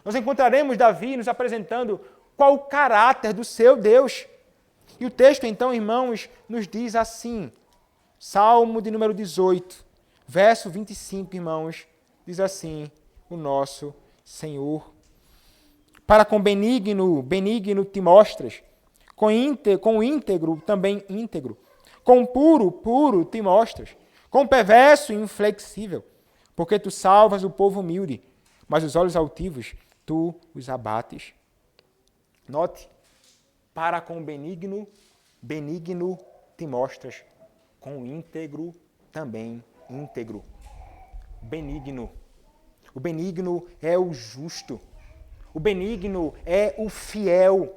A: nós encontraremos Davi nos apresentando qual o caráter do seu Deus. E o texto, então, irmãos, nos diz assim, Salmo de número 18, verso 25, irmãos, diz assim o nosso Senhor: para com benigno te mostras, com íntegro, também íntegro, com puro te mostras, com perverso inflexível, porque tu salvas o povo humilde, mas os olhos altivos tu os abates. Note, para com benigno te mostras, com íntegro também íntegro. Benigno. O benigno é o justo. O benigno é o fiel.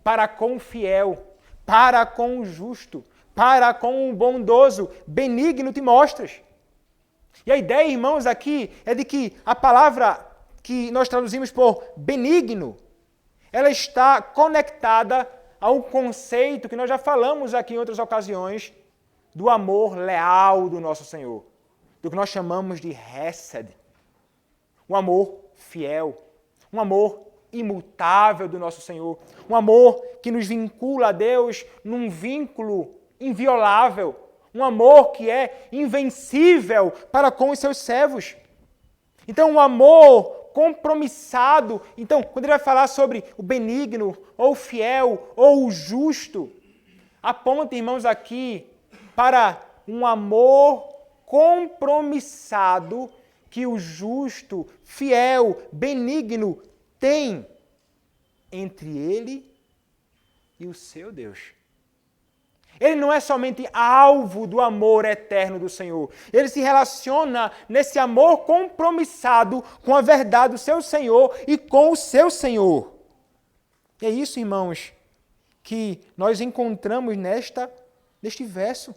A: Para com o fiel, para com o justo, para com o bondoso, benigno te mostras. E a ideia, irmãos, aqui é de que a palavra que nós traduzimos por benigno, ela está conectada ao conceito que nós já falamos aqui em outras ocasiões do amor leal do nosso Senhor, do que nós chamamos de hesed, um amor fiel, um amor imutável do nosso Senhor, um amor que nos vincula a Deus num vínculo inviolável, um amor que é invencível para com os seus servos. Então, um amor compromissado. Então, quando ele vai falar sobre o benigno, ou o fiel, ou o justo, aponta, irmãos, aqui para um amor compromissado que o justo, fiel, benigno tem entre ele e o seu Deus. Ele não é somente alvo do amor eterno do Senhor. Ele se relaciona nesse amor compromissado com a verdade do seu Senhor e com o seu Senhor. E é isso, irmãos, que nós encontramos neste verso.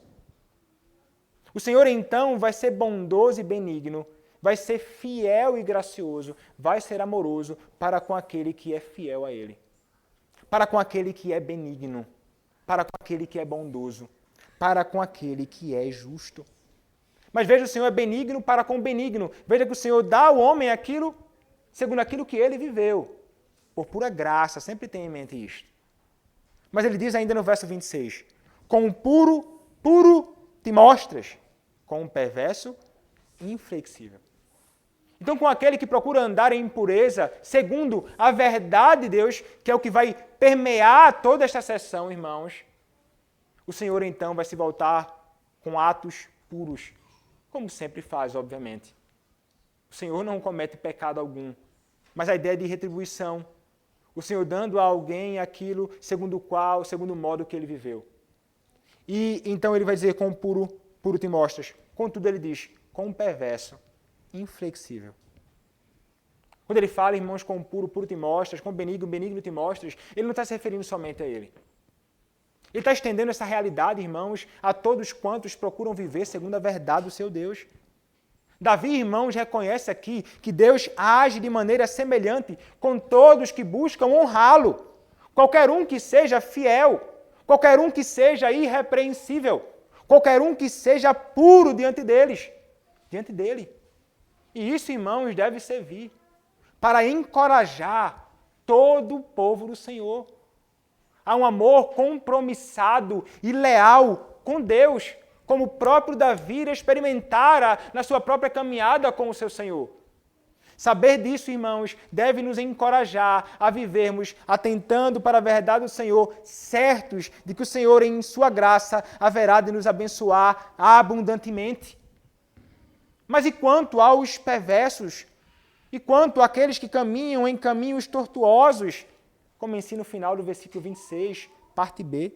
A: O Senhor, então, vai ser bondoso e benigno, vai ser fiel e gracioso, vai ser amoroso para com aquele que é fiel a Ele, para com aquele que é benigno, para com aquele que é bondoso, para com aquele que é justo. Mas veja, o Senhor é benigno para com o benigno. Veja que o Senhor dá ao homem aquilo, segundo aquilo que ele viveu. Por pura graça, sempre tenha em mente isto. Mas ele diz ainda no verso 26, com o puro te mostras, com o perverso inflexível. Então, com aquele que procura andar em impureza, segundo a verdade de Deus, que é o que vai permear toda esta sessão, irmãos, o Senhor, então, vai se voltar com atos puros, como sempre faz, obviamente. O Senhor não comete pecado algum, mas a ideia de retribuição, o Senhor dando a alguém aquilo segundo o modo que ele viveu. E, então, ele vai dizer, com puro te mostras. Contudo, ele diz, com o perverso, inflexível. Quando ele fala, irmãos, com puro te mostras, com benigno te mostras, ele não está se referindo somente a ele. Ele está estendendo essa realidade, irmãos, a todos quantos procuram viver segundo a verdade do seu Deus. Davi, irmãos, reconhece aqui que Deus age de maneira semelhante com todos que buscam honrá-lo. Qualquer um que seja fiel, qualquer um que seja irrepreensível, qualquer um que seja puro diante dele. E isso, irmãos, deve servir para encorajar todo o povo do Senhor a um amor compromissado e leal com Deus, como o próprio Davi experimentara na sua própria caminhada com o seu Senhor. Saber disso, irmãos, deve nos encorajar a vivermos atentando para a verdade do Senhor, certos de que o Senhor, em sua graça, haverá de nos abençoar abundantemente. Mas e quanto aos perversos? E quanto àqueles que caminham em caminhos tortuosos? Como ensina o final do versículo 26, parte B.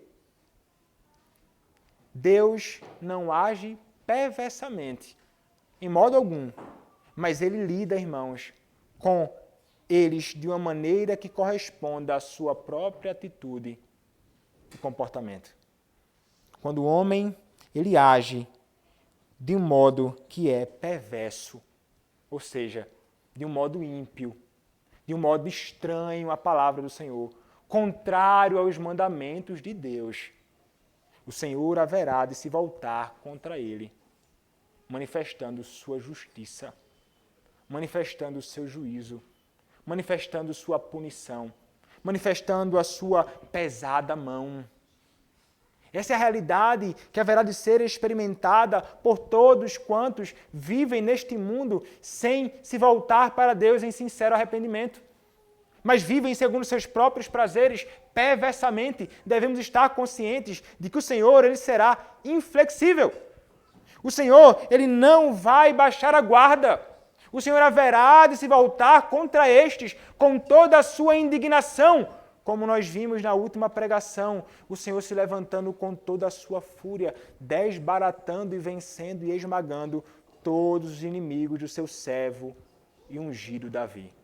A: Deus não age perversamente, em modo algum, mas Ele lida, irmãos, com eles de uma maneira que corresponda à sua própria atitude e comportamento. Quando o homem, ele age de um modo que é perverso, ou seja, de um modo ímpio, de um modo estranho à palavra do Senhor, contrário aos mandamentos de Deus, o Senhor haverá de se voltar contra ele, manifestando sua justiça, manifestando o seu juízo, manifestando sua punição, manifestando a sua pesada mão. Essa é a realidade que haverá de ser experimentada por todos quantos vivem neste mundo sem se voltar para Deus em sincero arrependimento. mas vivem segundo seus próprios prazeres perversamente, devemos estar conscientes de que o Senhor, ele será inflexível. O Senhor, ele não vai baixar a guarda. O Senhor haverá de se voltar contra estes com toda a sua indignação, como nós vimos na última pregação, o Senhor se levantando com toda a sua fúria, desbaratando e vencendo e esmagando todos os inimigos do seu servo e ungido Davi.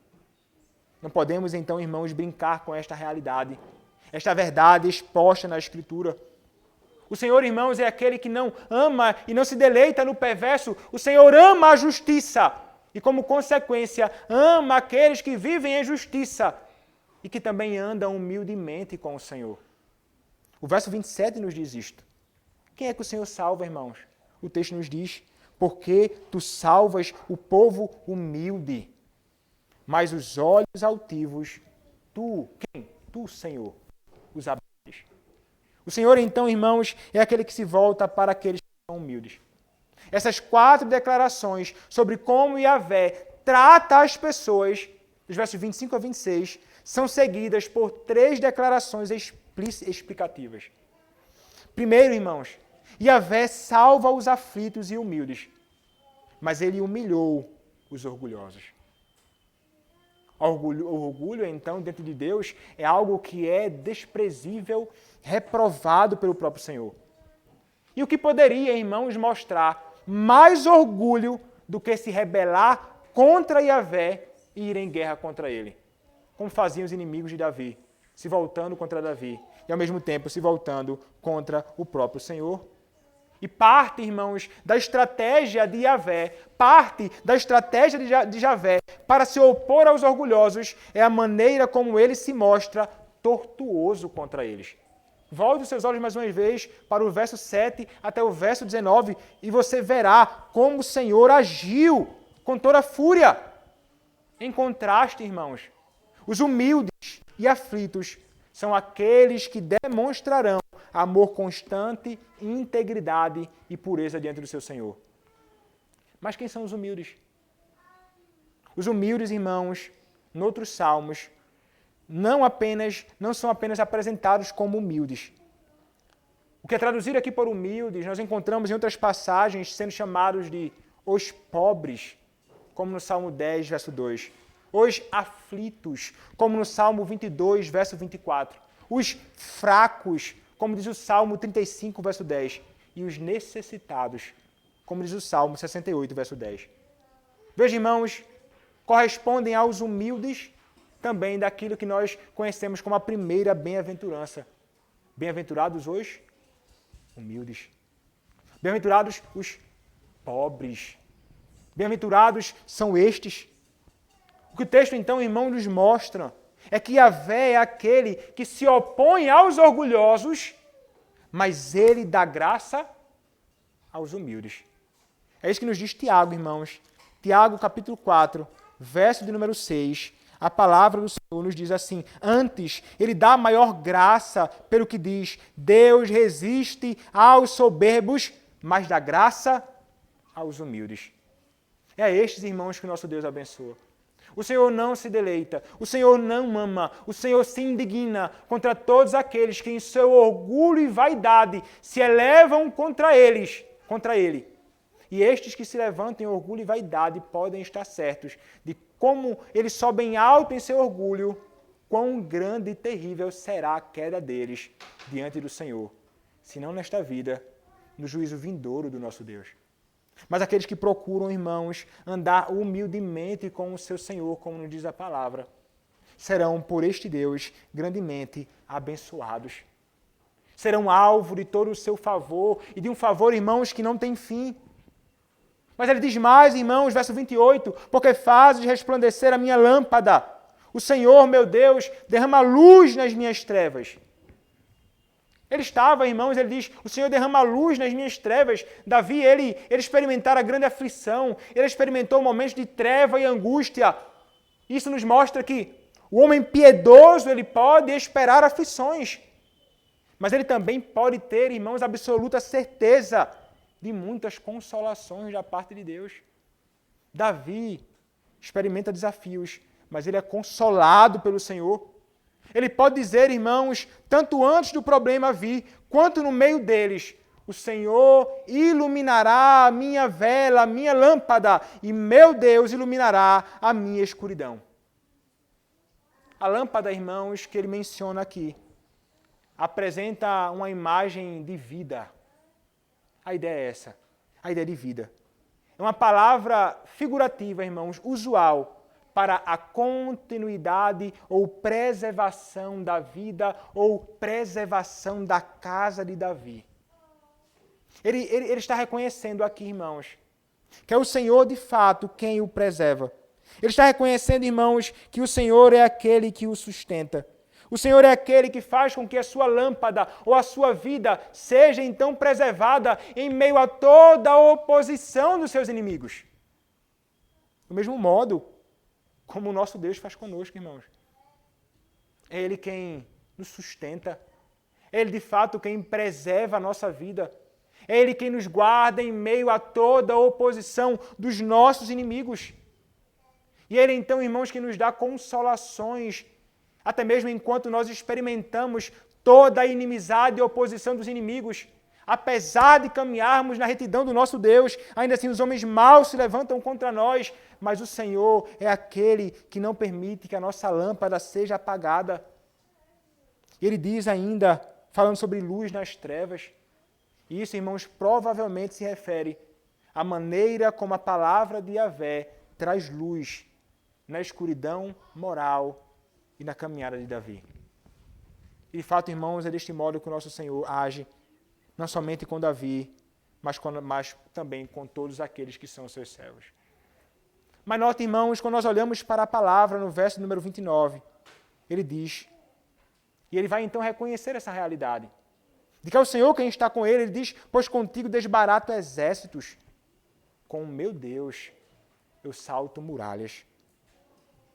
A: Não podemos então, irmãos, brincar com esta realidade, esta verdade exposta na Escritura. O Senhor, irmãos, é aquele que não ama e não se deleita no perverso. O Senhor ama a justiça e, como consequência, ama aqueles que vivem em justiça e que também andam humildemente com o Senhor. O verso 27 nos diz isto. Quem é que o Senhor salva, irmãos? O texto nos diz, porque tu salvas o povo humilde, mas os olhos altivos, tu, quem? Tu, Senhor, os abates. O Senhor, então, irmãos, é aquele que se volta para aqueles que são humildes. Essas 4 declarações sobre como Yahvé trata as pessoas, dos versos 25 a 26, são seguidas por 3 declarações explicativas. Primeiro, irmãos, Yahvé salva os aflitos e humildes, mas ele humilhou os orgulhosos. O orgulho, então, dentro de Deus, é algo que é desprezível, reprovado pelo próprio Senhor. E o que poderia, irmãos, mostrar mais orgulho do que se rebelar contra Yahvé e ir em guerra contra ele, como faziam os inimigos de Davi, se voltando contra Davi e, ao mesmo tempo, se voltando contra o próprio Senhor. E parte, irmãos, da estratégia de Yahvé, parte da estratégia de Yahvé para se opor aos orgulhosos é a maneira como ele se mostra tortuoso contra eles. Volte os seus olhos mais uma vez para o verso 7 até o verso 19 e você verá como o Senhor agiu com toda a fúria. Em contraste, irmãos, os humildes e aflitos são aqueles que demonstrarão amor constante, integridade e pureza diante do seu Senhor. Mas quem são os humildes? Os humildes, irmãos, noutros salmos, não são apenas apresentados como humildes. O que é traduzido aqui por humildes, nós encontramos em outras passagens sendo chamados de os pobres, como no Salmo 10, verso 2. Os aflitos, como no Salmo 22, verso 24. Os fracos, como diz o Salmo 35, verso 10. E os necessitados, como diz o Salmo 68, verso 10. Veja, irmãos, correspondem aos humildes também daquilo que nós conhecemos como a primeira bem-aventurança. Bem-aventurados os humildes. Bem-aventurados os pobres. Bem-aventurados são estes. O que o texto, então, irmão, nos mostra é que Yahvé é aquele que se opõe aos orgulhosos, mas ele dá graça aos humildes. É isso que nos diz Tiago, irmãos. Tiago, capítulo 4, verso de número 6. A palavra do Senhor nos diz assim: antes, ele dá maior graça, pelo que diz, Deus resiste aos soberbos, mas dá graça aos humildes. É a estes, irmãos, que o nosso Deus abençoa. O Senhor não se deleita, o Senhor não ama, o Senhor se indigna contra todos aqueles que em seu orgulho e vaidade se elevam contra ele. E estes que se levantam em orgulho e vaidade podem estar certos de como eles sobem alto em seu orgulho, quão grande e terrível será a queda deles diante do Senhor, se não nesta vida, no juízo vindouro do nosso Deus. Mas aqueles que procuram, irmãos, andar humildemente com o seu Senhor, como nos diz a palavra, serão por este Deus grandemente abençoados. Serão alvo de todo o seu favor e de um favor, irmãos, que não tem fim. Mas ele diz mais, irmãos, verso 28, porque fazes resplandecer a minha lâmpada. O Senhor, meu Deus, derrama luz nas minhas trevas. Ele estava, irmãos, ele diz, o Senhor derrama luz nas minhas trevas. Davi, ele experimentara grande aflição, ele experimentou momentos de treva e angústia. Isso nos mostra que o homem piedoso, ele pode esperar aflições, mas ele também pode ter, irmãos, absoluta certeza de muitas consolações da parte de Deus. Davi experimenta desafios, mas ele é consolado pelo Senhor. Ele pode dizer, irmãos, tanto antes do problema vir, quanto no meio deles, o Senhor iluminará a minha vela, a minha lâmpada, e meu Deus iluminará a minha escuridão. A lâmpada, irmãos, que ele menciona aqui, apresenta uma imagem de vida. A ideia é essa, a ideia de vida. É uma palavra figurativa, irmãos, usual para a continuidade ou preservação da vida ou preservação da casa de Davi. Ele está reconhecendo aqui, irmãos, que é o Senhor de fato quem o preserva. Ele está reconhecendo, irmãos, que o Senhor é aquele que o sustenta. O Senhor é aquele que faz com que a sua lâmpada ou a sua vida seja então preservada em meio a toda a oposição dos seus inimigos. Do mesmo modo como o nosso Deus faz conosco, irmãos. É Ele quem nos sustenta. É Ele, de fato, quem preserva a nossa vida. É Ele quem nos guarda em meio a toda a oposição dos nossos inimigos. E Ele, então, irmãos, que nos dá consolações, até mesmo enquanto nós experimentamos toda a inimizade e oposição dos inimigos. Apesar de caminharmos na retidão do nosso Deus, ainda assim os homens maus se levantam contra nós, mas o Senhor é aquele que não permite que a nossa lâmpada seja apagada. E ele diz ainda, falando sobre luz nas trevas, e isso, irmãos, provavelmente se refere à maneira como a palavra de Yahvé traz luz na escuridão moral e na caminhada de Davi. E de fato, irmãos, é deste modo que o nosso Senhor age, não somente com Davi, mas também com todos aqueles que são seus servos. Mas note, irmãos, quando nós olhamos para a palavra no verso número 29, ele diz, e ele vai então reconhecer essa realidade, de que é o Senhor quem está com ele. Ele diz, pois contigo desbarato exércitos, com o meu Deus eu salto muralhas.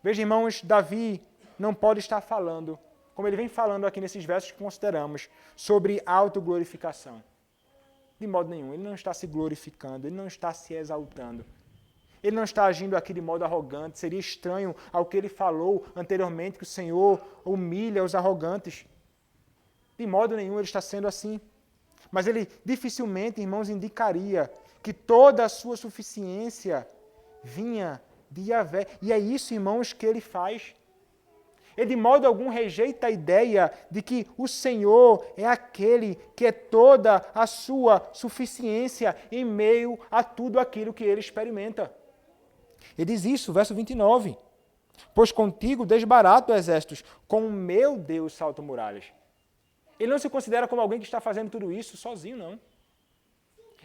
A: Veja, irmãos, Davi não pode estar falando, como ele vem falando aqui nesses versos que consideramos, sobre autoglorificação. De modo nenhum, ele não está se glorificando, ele não está se exaltando. Ele não está agindo aqui de modo arrogante. Seria estranho ao que ele falou anteriormente, que o Senhor humilha os arrogantes. De modo nenhum ele está sendo assim. Mas ele dificilmente, irmãos, indicaria que toda a sua suficiência vinha de Yahvé. E é isso, irmãos, que ele faz. Ele de modo algum rejeita a ideia de que o Senhor é aquele que é toda a sua suficiência em meio a tudo aquilo que ele experimenta. Ele diz isso, verso 29. Pois contigo desbarato exércitos, com o meu Deus salto muralhas. Ele não se considera como alguém que está fazendo tudo isso sozinho, não.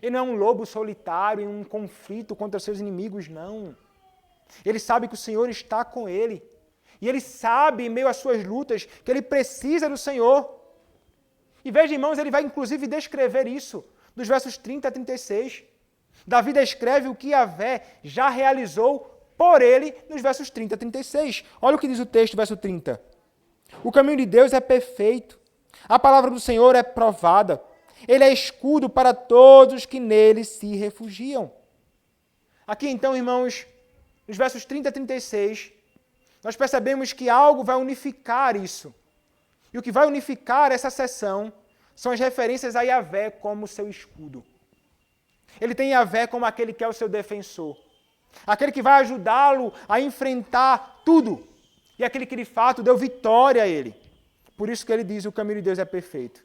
A: Ele não é um lobo solitário em um conflito contra seus inimigos, não. Ele sabe que o Senhor está com ele. E ele sabe, em meio às suas lutas, que ele precisa do Senhor. E veja, irmãos, ele vai inclusive descrever isso, dos versos 30 a 36. Davi descreve o que Yahvé já realizou por ele nos versos 30 a 36. Olha o que diz o texto, verso 30. O caminho de Deus é perfeito. A palavra do Senhor é provada. Ele é escudo para todos que nele se refugiam. Aqui então, irmãos, nos versos 30 a 36, nós percebemos que algo vai unificar isso. E o que vai unificar essa seção são as referências a Yahvé como seu escudo. Ele tem Yahvé como aquele que é o seu defensor. Aquele que vai ajudá-lo a enfrentar tudo. E aquele que de fato deu vitória a ele. Por isso que ele diz, o caminho de Deus é perfeito.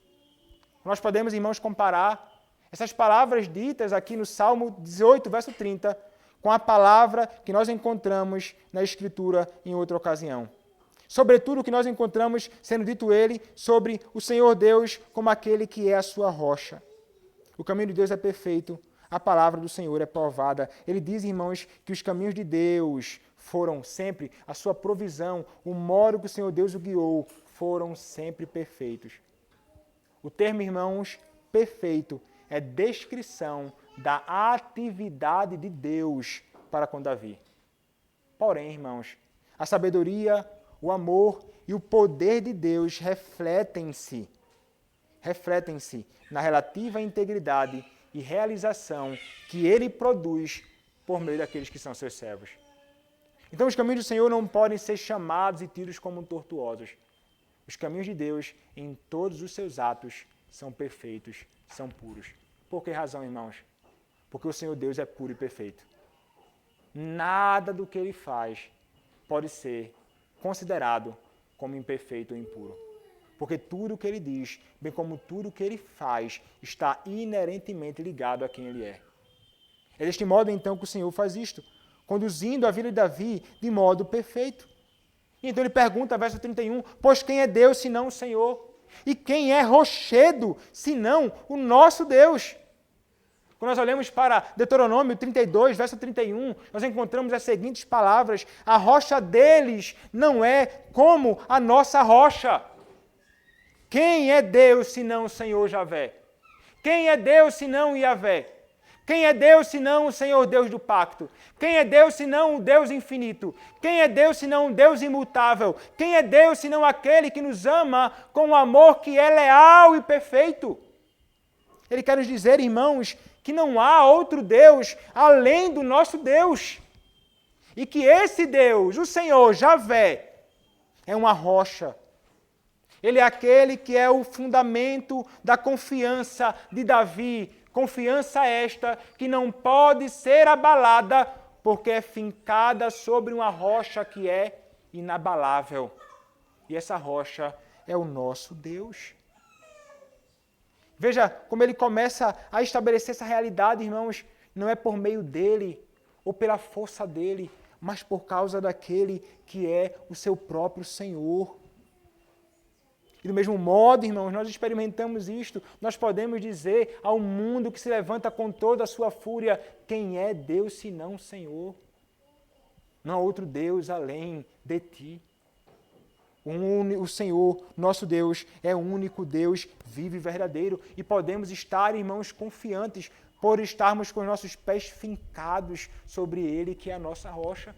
A: Nós podemos, irmãos, comparar essas palavras ditas aqui no Salmo 18, verso 30, com a palavra que nós encontramos na Escritura em outra ocasião. Sobretudo o que nós encontramos sendo dito ele sobre o Senhor Deus como aquele que é a sua rocha. O caminho de Deus é perfeito, a palavra do Senhor é provada. Ele diz, irmãos, que os caminhos de Deus foram sempre a sua provisão, o modo que o Senhor Deus o guiou, foram sempre perfeitos. O termo, irmãos, perfeito, é descrição da atividade de Deus para com Davi. Porém, irmãos, a sabedoria, o amor e o poder de Deus refletem-se na relativa integridade e realização que ele produz por meio daqueles que são seus servos. Então os caminhos do Senhor não podem ser chamados e tidos como tortuosos. Os caminhos de Deus, em todos os seus atos, são perfeitos, são puros. Por que razão, irmãos? Porque o Senhor Deus é puro e perfeito. Nada do que Ele faz pode ser considerado como imperfeito ou impuro. Porque tudo o que Ele diz, bem como tudo o que Ele faz, está inerentemente ligado a quem Ele é. É deste modo, então, que o Senhor faz isto, conduzindo a vida de Davi de modo perfeito. E então ele pergunta, verso 31, pois quem é Deus senão o Senhor? E quem é rochedo senão o nosso Deus? Quando nós olhamos para Deuteronômio 32, verso 31, nós encontramos as seguintes palavras: a rocha deles não é como a nossa rocha. Quem é Deus senão o Senhor Javé? Quem é Deus senão Iavé? Quem é Deus senão o Senhor Deus do pacto? Quem é Deus senão o Deus infinito? Quem é Deus senão o Deus imutável? Quem é Deus senão aquele que nos ama com um amor que é leal e perfeito? Ele quer nos dizer, irmãos, que não há outro Deus além do nosso Deus. E que esse Deus, o Senhor Javé, é uma rocha. Ele é aquele que é o fundamento da confiança de Davi. Confiança esta que não pode ser abalada, porque é fincada sobre uma rocha que é inabalável. E essa rocha é o nosso Deus. Veja como ele começa a estabelecer essa realidade, irmãos. Não é por meio dele ou pela força dele, mas por causa daquele que é o seu próprio Senhor. E do mesmo modo, irmãos, nós experimentamos isto, nós podemos dizer ao mundo que se levanta com toda a sua fúria, quem é Deus senão o Senhor? Não há outro Deus além de ti. O Senhor, nosso Deus, é o único Deus vivo e verdadeiro. E podemos estar, irmãos, confiantes por estarmos com os nossos pés fincados sobre Ele, que é a nossa rocha.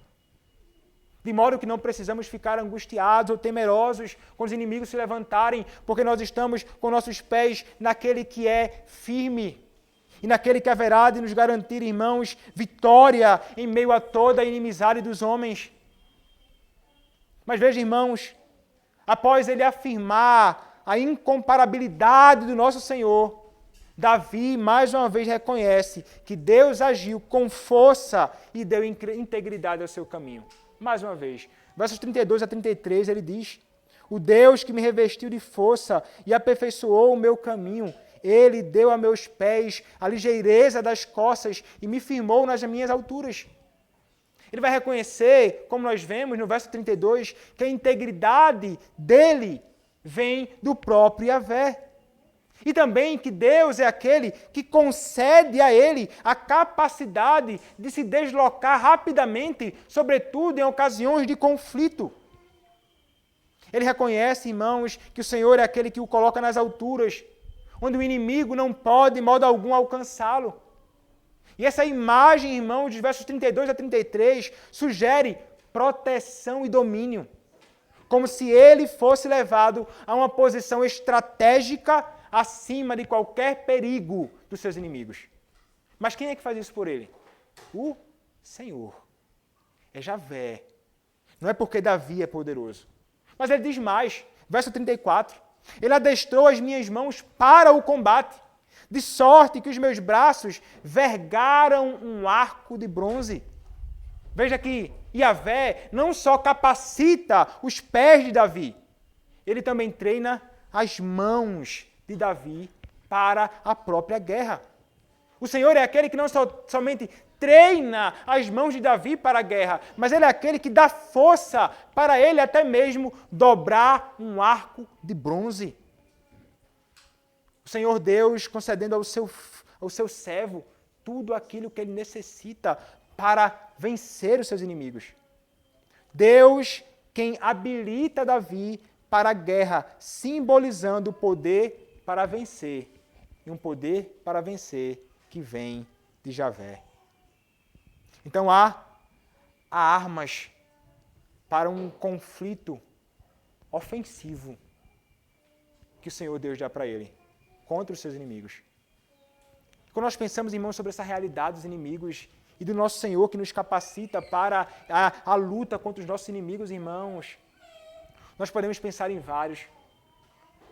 A: De modo que não precisamos ficar angustiados ou temerosos quando os inimigos se levantarem, porque nós estamos com nossos pés naquele que é firme e naquele que haverá de nos garantir, irmãos, vitória em meio a toda a inimizade dos homens. Mas veja, irmãos, após ele afirmar a incomparabilidade do nosso Senhor, Davi mais uma vez reconhece que Deus agiu com força e deu integridade ao seu caminho. Mais uma vez, versos 32 a 33, ele diz: o Deus que me revestiu de força e aperfeiçoou o meu caminho, ele deu a meus pés a ligeireza das costas e me firmou nas minhas alturas. Ele vai reconhecer, como nós vemos no verso 32, que a integridade dele vem do próprio Yahvé. E também que Deus é aquele que concede a ele a capacidade de se deslocar rapidamente, sobretudo em ocasiões de conflito. Ele reconhece, irmãos, que o Senhor é aquele que o coloca nas alturas, onde o inimigo não pode, de modo algum, alcançá-lo. E essa imagem, irmãos, dos versos 32 a 33, sugere proteção e domínio, como se ele fosse levado a uma posição estratégica acima de qualquer perigo dos seus inimigos. Mas quem é que faz isso por ele? O Senhor. É Javé. Não é porque Davi é poderoso. Mas ele diz mais, verso 34, ele adestrou as minhas mãos para o combate, de sorte que os meus braços vergaram um arco de bronze. Veja que Yahvé não só capacita os pés de Davi, ele também treina as mãos de Davi para a própria guerra. O Senhor é aquele que não somente treina as mãos de Davi para a guerra, mas ele é aquele que dá força para ele até mesmo dobrar um arco de bronze. O Senhor Deus concedendo ao seu servo tudo aquilo que ele necessita para vencer os seus inimigos. Deus quem habilita Davi para a guerra, simbolizando o poder para vencer, e um poder para vencer que vem de Javé. Então há armas para um conflito ofensivo que o Senhor Deus dá para ele, contra os seus inimigos. Quando nós pensamos, irmãos, sobre essa realidade dos inimigos, e do nosso Senhor que nos capacita para a luta contra os nossos inimigos, irmãos. Nós podemos pensar em vários,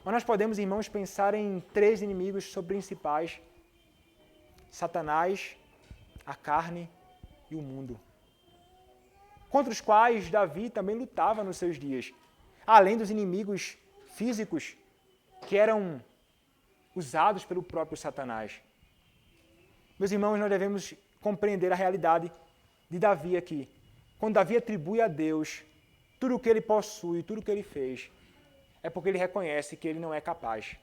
A: mas nós podemos, irmãos, pensar em 3 inimigos principais: Satanás, a carne e o mundo, contra os quais Davi também lutava nos seus dias, além dos inimigos físicos que eram usados pelo próprio Satanás. Meus irmãos, nós devemos compreender a realidade de Davi aqui. Quando Davi atribui a Deus tudo o que ele possui, tudo o que ele fez, é porque ele reconhece que ele não é capaz.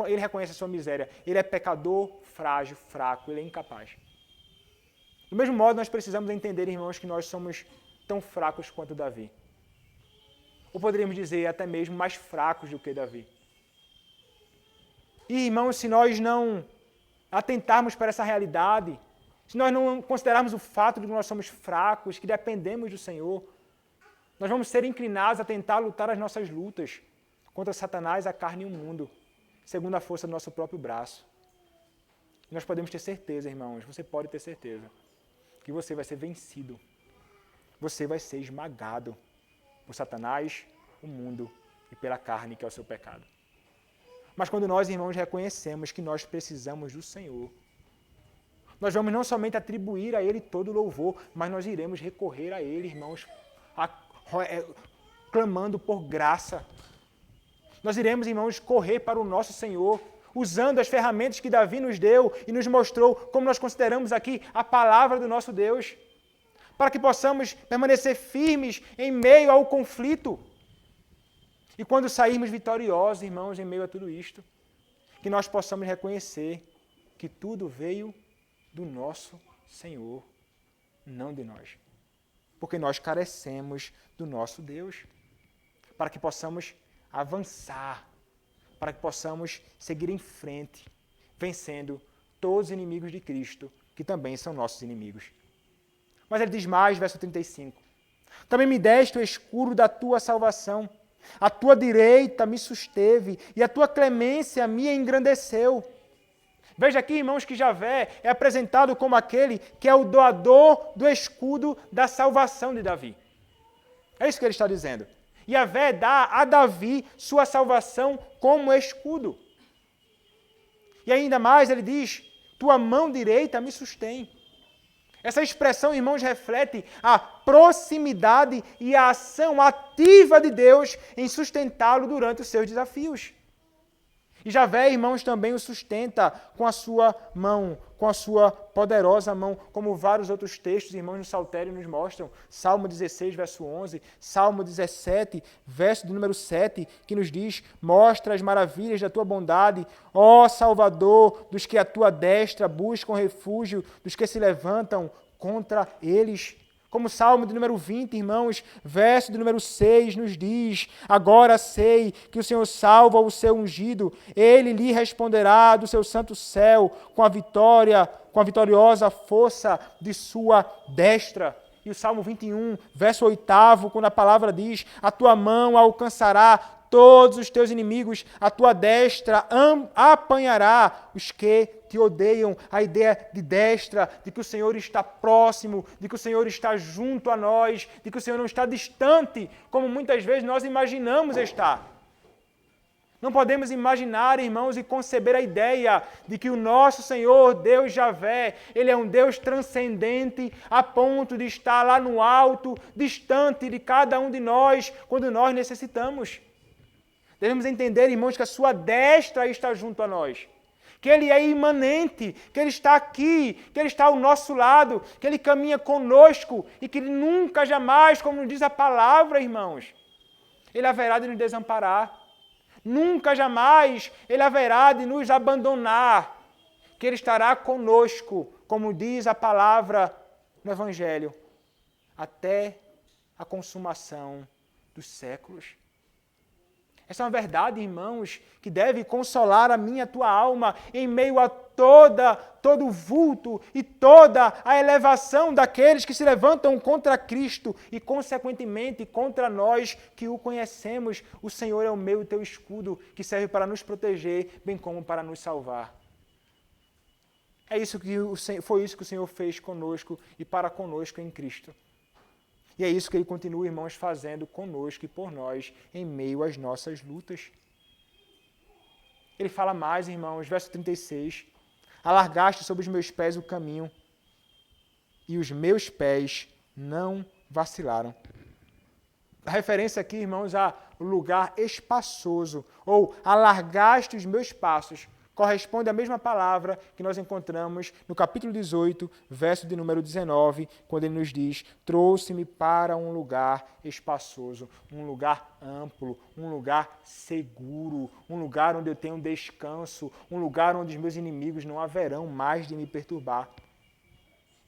A: Ele reconhece a sua miséria. Ele é pecador, frágil, fraco, ele é incapaz. Do mesmo modo, nós precisamos entender, irmãos, que nós somos tão fracos quanto Davi. Ou poderíamos dizer até mesmo mais fracos do que Davi. E, irmãos, se nós não atentarmos para essa realidade, se nós não considerarmos o fato de que nós somos fracos, que dependemos do Senhor, nós vamos ser inclinados a tentar lutar as nossas lutas contra Satanás, a carne e o mundo, segundo a força do nosso próprio braço. E nós podemos ter certeza, irmãos, você pode ter certeza, que você vai ser vencido. Você vai ser esmagado por Satanás, o mundo e pela carne, que é o seu pecado. Mas quando nós, irmãos, reconhecemos que nós precisamos do Senhor, nós vamos não somente atribuir a Ele todo o louvor, mas nós iremos recorrer a Ele, irmãos, clamando por graça. Nós iremos, irmãos, correr para o nosso Senhor, usando as ferramentas que Davi nos deu e nos mostrou, como nós consideramos aqui, a palavra do nosso Deus, para que possamos permanecer firmes em meio ao conflito. E quando sairmos vitoriosos, irmãos, em meio a tudo isto, que nós possamos reconhecer que tudo veio do nosso Senhor, não de nós. Porque nós carecemos do nosso Deus, para que possamos avançar, para que possamos seguir em frente, vencendo todos os inimigos de Cristo, que também são nossos inimigos. Mas ele diz mais, verso 35. Também me deste o escudo da tua salvação, a tua direita me susteve, e a tua clemência me engrandeceu. Veja aqui, irmãos, que Javé é apresentado como aquele que é o doador do escudo da salvação de Davi. É isso que ele está dizendo. Javé dá a Davi sua salvação como escudo. E ainda mais ele diz, tua mão direita me sustém. Essa expressão, irmãos, reflete a proximidade e a ação ativa de Deus em sustentá-lo durante os seus desafios. E Javé, irmãos, também o sustenta com a sua mão, com a sua poderosa mão, como vários outros textos, irmãos, no Saltério nos mostram. Salmo 16, verso 11, Salmo 17, verso de número 7, que nos diz, mostra as maravilhas da tua bondade, ó Salvador, dos que a tua destra buscam refúgio, dos que se levantam contra eles. Como o Salmo de número 20, irmãos, verso de número 6 nos diz, agora sei que o Senhor salva o seu ungido, ele lhe responderá do seu santo céu com a vitoriosa força de sua destra. E o Salmo 21, verso 8, quando a palavra diz, a tua mão alcançará todos os teus inimigos, a tua destra apanhará os que te odeiam. A ideia de destra, de que o Senhor está próximo, de que o Senhor está junto a nós, de que o Senhor não está distante, como muitas vezes nós imaginamos estar. Não podemos imaginar, irmãos, e conceber a ideia de que o nosso Senhor, Deus Javé, Ele é um Deus transcendente a ponto de estar lá no alto, distante de cada um de nós, quando nós necessitamos. Devemos entender, irmãos, que a sua destra está junto a nós, que Ele é imanente, que Ele está aqui, que Ele está ao nosso lado, que Ele caminha conosco e que Ele nunca, jamais, como nos diz a palavra, irmãos, Ele haverá de nos desamparar. Nunca, jamais, Ele haverá de nos abandonar, que Ele estará conosco, como diz a palavra no Evangelho, até a consumação dos séculos. Essa é uma verdade, irmãos, que deve consolar a minha e a tua alma em meio a todo o vulto e toda a elevação daqueles que se levantam contra Cristo e, consequentemente, contra nós que o conhecemos. O Senhor é o meu e teu escudo, que serve para nos proteger, bem como para nos salvar. Foi isso que o Senhor fez conosco e para conosco em Cristo. E é isso que Ele continua, irmãos, fazendo conosco e por nós em meio às nossas lutas. Ele fala mais, irmãos, verso 36. Alargaste sobre os meus pés o caminho e os meus pés não vacilaram. A referência aqui, irmãos, a lugar espaçoso, ou alargaste os meus passos, corresponde à mesma palavra que nós encontramos no capítulo 18, verso de número 19, quando ele nos diz: trouxe-me para um lugar espaçoso, um lugar amplo, um lugar seguro, um lugar onde eu tenho descanso, um lugar onde os meus inimigos não haverão mais de me perturbar.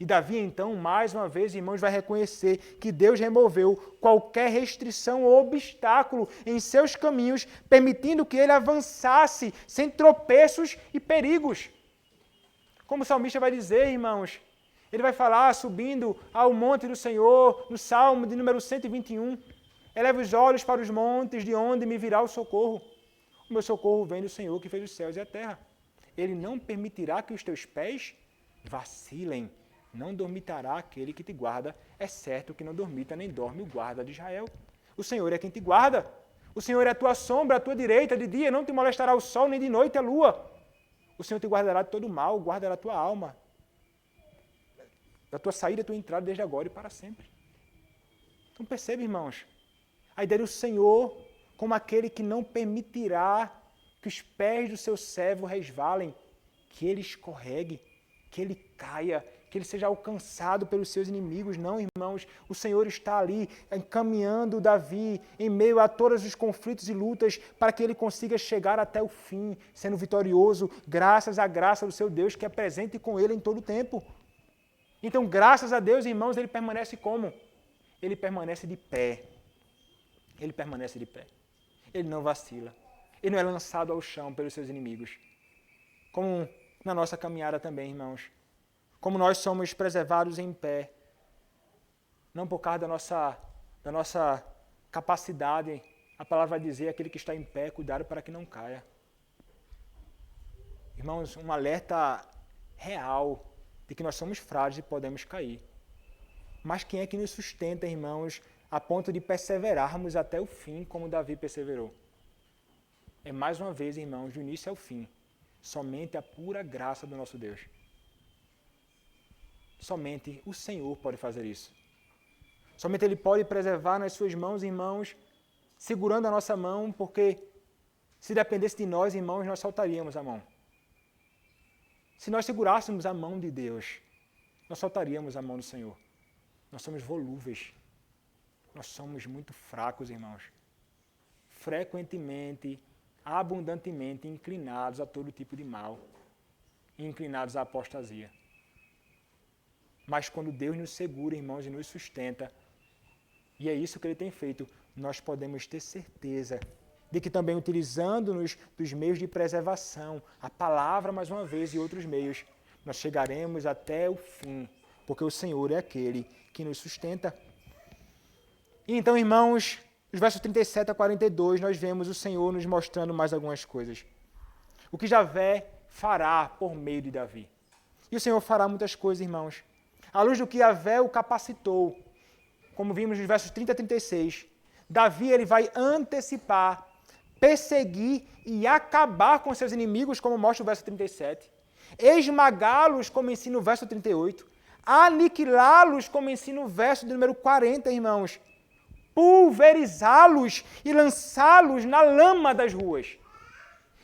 A: E Davi, então, mais uma vez, irmãos, vai reconhecer que Deus removeu qualquer restrição ou obstáculo em seus caminhos, permitindo que ele avançasse sem tropeços e perigos. Como o salmista vai dizer, irmãos, ele vai falar subindo ao monte do Senhor, no Salmo de número 121, eleva os olhos para os montes, de onde me virá o socorro. O meu socorro vem do Senhor que fez os céus e a terra. Ele não permitirá que os teus pés vacilem. Não dormitará aquele que te guarda, é certo que não dormita nem dorme o guarda de Israel. O Senhor é quem te guarda. O Senhor é a tua sombra, a tua direita, de dia não te molestará o sol, nem de noite a lua. O Senhor te guardará de todo mal, guardará a tua alma, da tua saída e da tua entrada, desde agora e para sempre. Então percebe, irmãos, a ideia do Senhor como aquele que não permitirá que os pés do seu servo resvalem, que ele escorregue, que ele caia, que ele seja alcançado pelos seus inimigos. Não, irmãos, o Senhor está ali encaminhando Davi em meio a todos os conflitos e lutas para que ele consiga chegar até o fim, sendo vitorioso, graças à graça do seu Deus que é presente com ele em todo o tempo. Então, graças a Deus, irmãos, ele permanece como? Ele permanece de pé. Ele permanece de pé. Ele não vacila. Ele não é lançado ao chão pelos seus inimigos. Como na nossa caminhada também, irmãos. Como nós somos preservados em pé, não por causa da nossa capacidade, a palavra vai dizer, aquele que está em pé, cuidado para que não caia. Irmãos, um alerta real de que nós somos frágeis e podemos cair. Mas quem é que nos sustenta, irmãos, a ponto de perseverarmos até o fim, como Davi perseverou? É mais uma vez, irmãos, do início ao fim, somente a pura graça do nosso Deus. Somente o Senhor pode fazer isso. Somente Ele pode preservar nas suas mãos, irmãos, segurando a nossa mão, porque se dependesse de nós, irmãos, nós soltaríamos a mão. Se nós segurássemos a mão de Deus, nós soltaríamos a mão do Senhor. Nós somos volúveis. Nós somos muito fracos, irmãos. Frequentemente, abundantemente inclinados a todo tipo de mal. E inclinados à apostasia. Mas quando Deus nos segura, irmãos, e nos sustenta, e é isso que Ele tem feito, nós podemos ter certeza de que também utilizando-nos dos meios de preservação, a palavra mais uma vez e outros meios, nós chegaremos até o fim, porque o Senhor é aquele que nos sustenta. E então, irmãos, nos versos 37 a 42, nós vemos o Senhor nos mostrando mais algumas coisas. O que Javé fará por meio de Davi. E o Senhor fará muitas coisas, irmãos. À luz do que Javé o capacitou, como vimos nos versos 30 a 36, Davi ele vai antecipar, perseguir e acabar com seus inimigos, como mostra o verso 37, esmagá-los, como ensina o verso 38, aniquilá-los, como ensina o verso de número 40, irmãos, pulverizá-los e lançá-los na lama das ruas.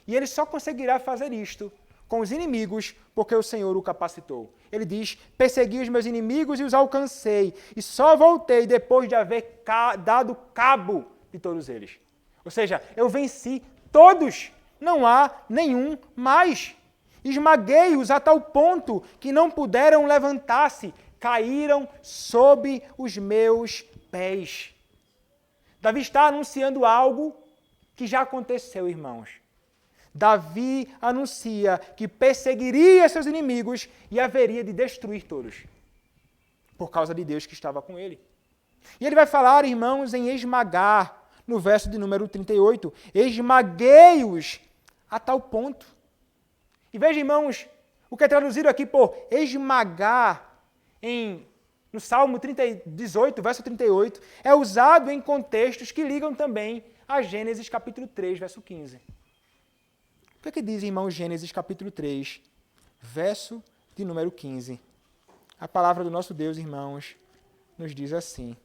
A: E ele só conseguirá fazer isto com os inimigos, porque o Senhor o capacitou. Ele diz, persegui os meus inimigos e os alcancei, e só voltei depois de haver dado cabo de todos eles. Ou seja, eu venci todos, não há nenhum mais. Esmaguei-os a tal ponto que não puderam levantar-se, caíram sob os meus pés. Davi está anunciando algo que já aconteceu, irmãos. Davi anuncia que perseguiria seus inimigos e haveria de destruir todos, por causa de Deus que estava com ele. E ele vai falar, irmãos, em esmagar, no verso de número 38, esmaguei-os a tal ponto. E veja, irmãos, O que é traduzido aqui por esmagar no Salmo 18, verso 38, é usado em contextos que ligam também a Gênesis capítulo 3, verso 15. O que diz, irmão, Gênesis capítulo 3, verso de número 15? A palavra do nosso Deus, irmãos, nos diz assim,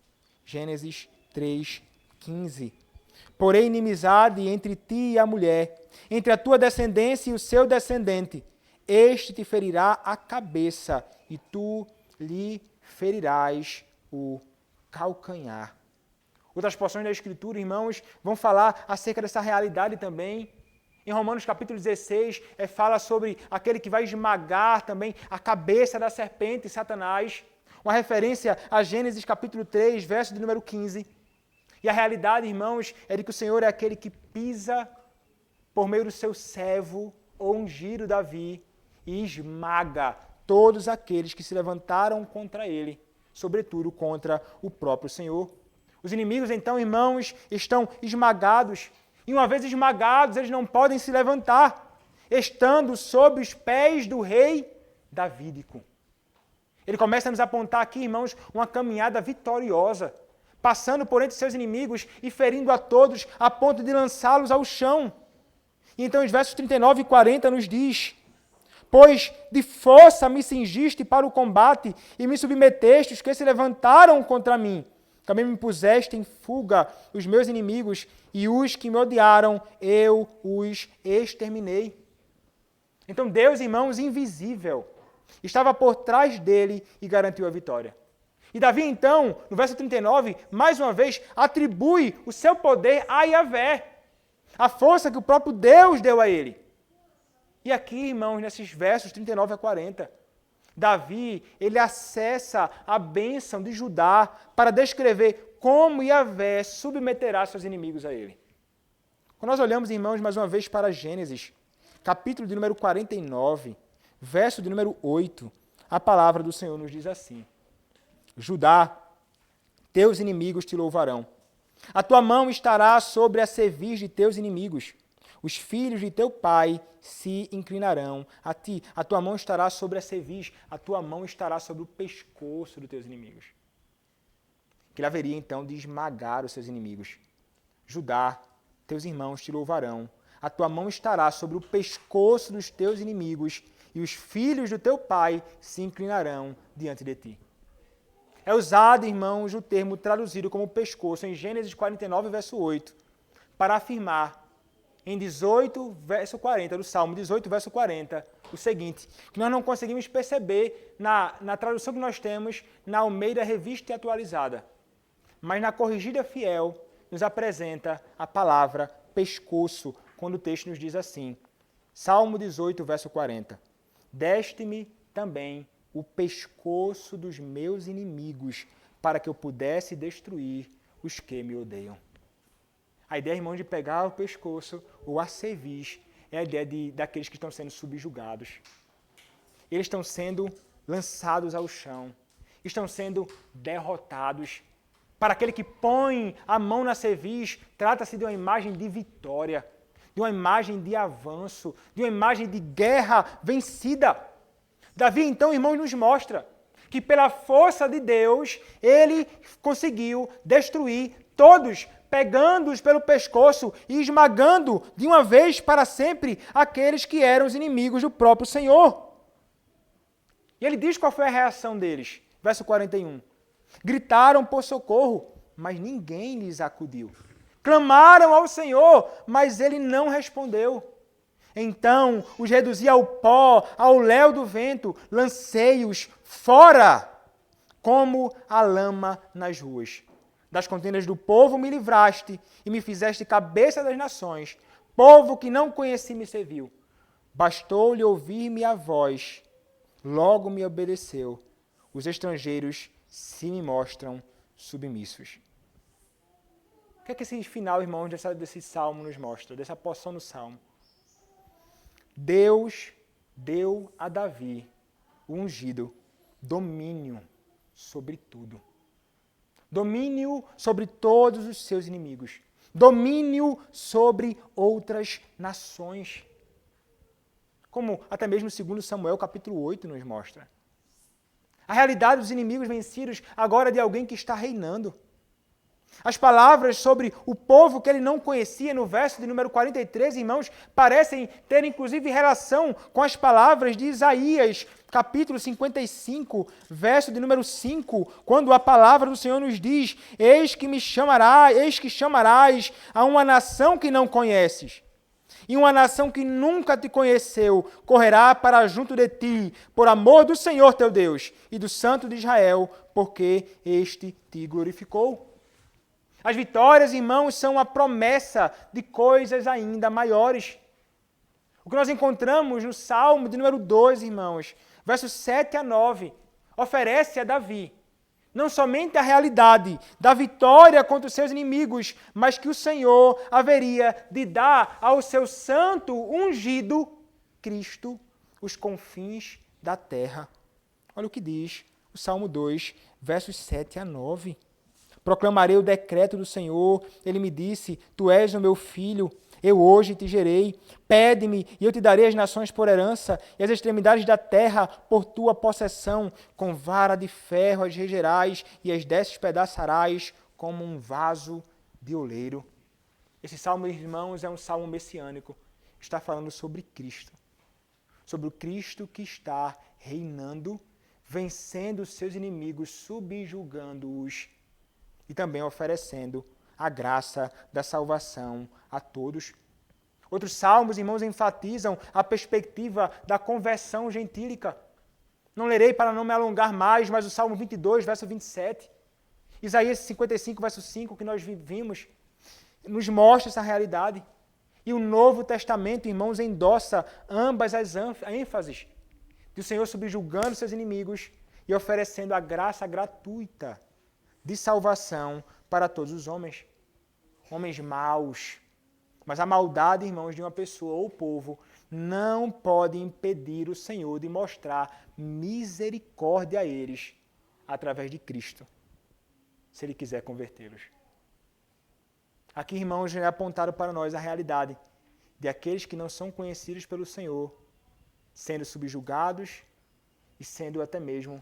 A: Gênesis 3, 15. Porém, inimizade entre ti e a mulher, entre a tua descendência e o seu descendente. Este te ferirá a cabeça, e tu lhe ferirás o calcanhar. Outras porções da Escritura, irmãos, vão falar acerca dessa realidade também. Em Romanos capítulo 16, fala sobre aquele que vai esmagar também a cabeça da serpente, Satanás. Uma referência a Gênesis capítulo 3, verso de número 15. E a realidade, irmãos, é de que o Senhor é aquele que pisa por meio do seu servo, ou ungido Davi, e esmaga todos aqueles que se levantaram contra ele, sobretudo contra o próprio Senhor. Os inimigos, então, irmãos, estão esmagados. E uma vez esmagados, eles não podem se levantar, estando sob os pés do rei davídico. Ele começa a nos apontar aqui, irmãos, uma caminhada vitoriosa, passando por entre seus inimigos e ferindo a todos a ponto de lançá-los ao chão. E então, os versos 39 e 40 nos diz: pois de força me cingiste para o combate e me submeteste os que se levantaram contra mim. Também me puseste em fuga os meus inimigos e os que me odiaram, eu os exterminei. Então Deus, irmãos, invisível, estava por trás dele e garantiu a vitória. E Davi, então, no verso 39, mais uma vez, atribui o seu poder a Yahvé, a força que o próprio Deus deu a ele. E aqui, irmãos, nesses versos 39 a 40, Davi, ele acessa a bênção de Judá para descrever como Yahvé submeterá seus inimigos a ele. Quando nós olhamos, irmãos, mais uma vez para Gênesis, capítulo de número 49, verso de número 8, a palavra do Senhor nos diz assim: Judá, teus inimigos te louvarão. A tua mão estará sobre a cerviz de teus inimigos. Os filhos de teu pai se inclinarão a ti. A tua mão estará sobre a cerviz, a tua mão estará sobre o pescoço dos teus inimigos. Que ele haveria então de esmagar os seus inimigos. Judá, teus irmãos te louvarão. A tua mão estará sobre o pescoço dos teus inimigos e os filhos do teu pai se inclinarão diante de ti. É usado, irmãos, o termo traduzido como pescoço em Gênesis 49, verso 8, para afirmar em 18, verso 40, do Salmo 18, verso 40, o seguinte, que nós não conseguimos perceber na tradução que nós temos na Almeida Revista e Atualizada, mas na Corrigida Fiel nos apresenta a palavra pescoço, quando o texto nos diz assim, Salmo 18, verso 40, deste-me também o pescoço dos meus inimigos, para que eu pudesse destruir os que me odeiam. A ideia, irmão, de pegar o pescoço ou a cerviz é a ideia daqueles que estão sendo subjugados. Eles estão sendo lançados ao chão, estão sendo derrotados. Para aquele que põe a mão na cerviz, trata-se de uma imagem de vitória, de uma imagem de avanço, de uma imagem de guerra vencida. Davi, então, irmãos, nos mostra que pela força de Deus, ele conseguiu destruir todos, pegando-os pelo pescoço e esmagando de uma vez para sempre aqueles que eram os inimigos do próprio Senhor. E ele diz qual foi a reação deles. Verso 41. Gritaram por socorro, mas ninguém lhes acudiu. Clamaram ao Senhor, mas ele não respondeu. Então os reduzi ao pó, ao léu do vento, lancei-os fora, como a lama nas ruas. Das contendas do povo me livraste e me fizeste cabeça das nações. Povo que não conheci me serviu. Bastou-lhe ouvir-me a voz, logo me obedeceu. Os estrangeiros se me mostram submissos. O que é que esse final, irmãos, desse salmo nos mostra, dessa porção do salmo? Deus deu a Davi, o ungido, domínio sobre tudo. Domínio sobre todos os seus inimigos. Domínio sobre outras nações. como até mesmo 2 Samuel capítulo 8 nos mostra. A realidade dos inimigos vencidos agora de alguém que está reinando. As palavras sobre o povo que ele não conhecia no verso de número 43, irmãos, parecem ter inclusive relação com as palavras de Isaías, capítulo 55, verso de número 5, quando a palavra do Senhor nos diz: eis que chamarás a uma nação que não conheces. E uma nação que nunca te conheceu correrá para junto de ti, por amor do Senhor teu Deus e do Santo de Israel, porque este te glorificou. As vitórias, irmãos, são a promessa de coisas ainda maiores. O que nós encontramos no Salmo de número 2, irmãos, versos 7 a 9, oferece a Davi não somente a realidade da vitória contra os seus inimigos, mas que o Senhor haveria de dar ao seu santo ungido, Cristo, os confins da terra. Olha o que diz o Salmo 2, versos 7 a 9. Proclamarei o decreto do Senhor. Ele me disse: tu és o meu filho, eu hoje te gerei. Pede-me e eu te darei as nações por herança e as extremidades da terra por tua possessão. Com vara de ferro as regerás e as despedaçarás como um vaso de oleiro. Esse salmo, irmãos, é um salmo messiânico. Está falando sobre Cristo. Sobre o Cristo que está reinando, vencendo os seus inimigos, subjugando-os e também oferecendo a graça da salvação a todos. Outros salmos, irmãos, enfatizam a perspectiva da conversão gentílica. Não lerei para não me alongar mais, mas o Salmo 22, verso 27. Isaías 55, verso 5, que nós vimos, nos mostra essa realidade. E o Novo Testamento, irmãos, endossa ambas as ênfases do Senhor subjugando seus inimigos e oferecendo a graça gratuita de salvação para todos os homens. Homens maus. Mas a maldade, irmãos, de uma pessoa ou povo não pode impedir o Senhor de mostrar misericórdia a eles através de Cristo, se Ele quiser convertê-los. Aqui, irmãos, é apontado para nós a realidade de aqueles que não são conhecidos pelo Senhor, sendo subjugados e sendo até mesmo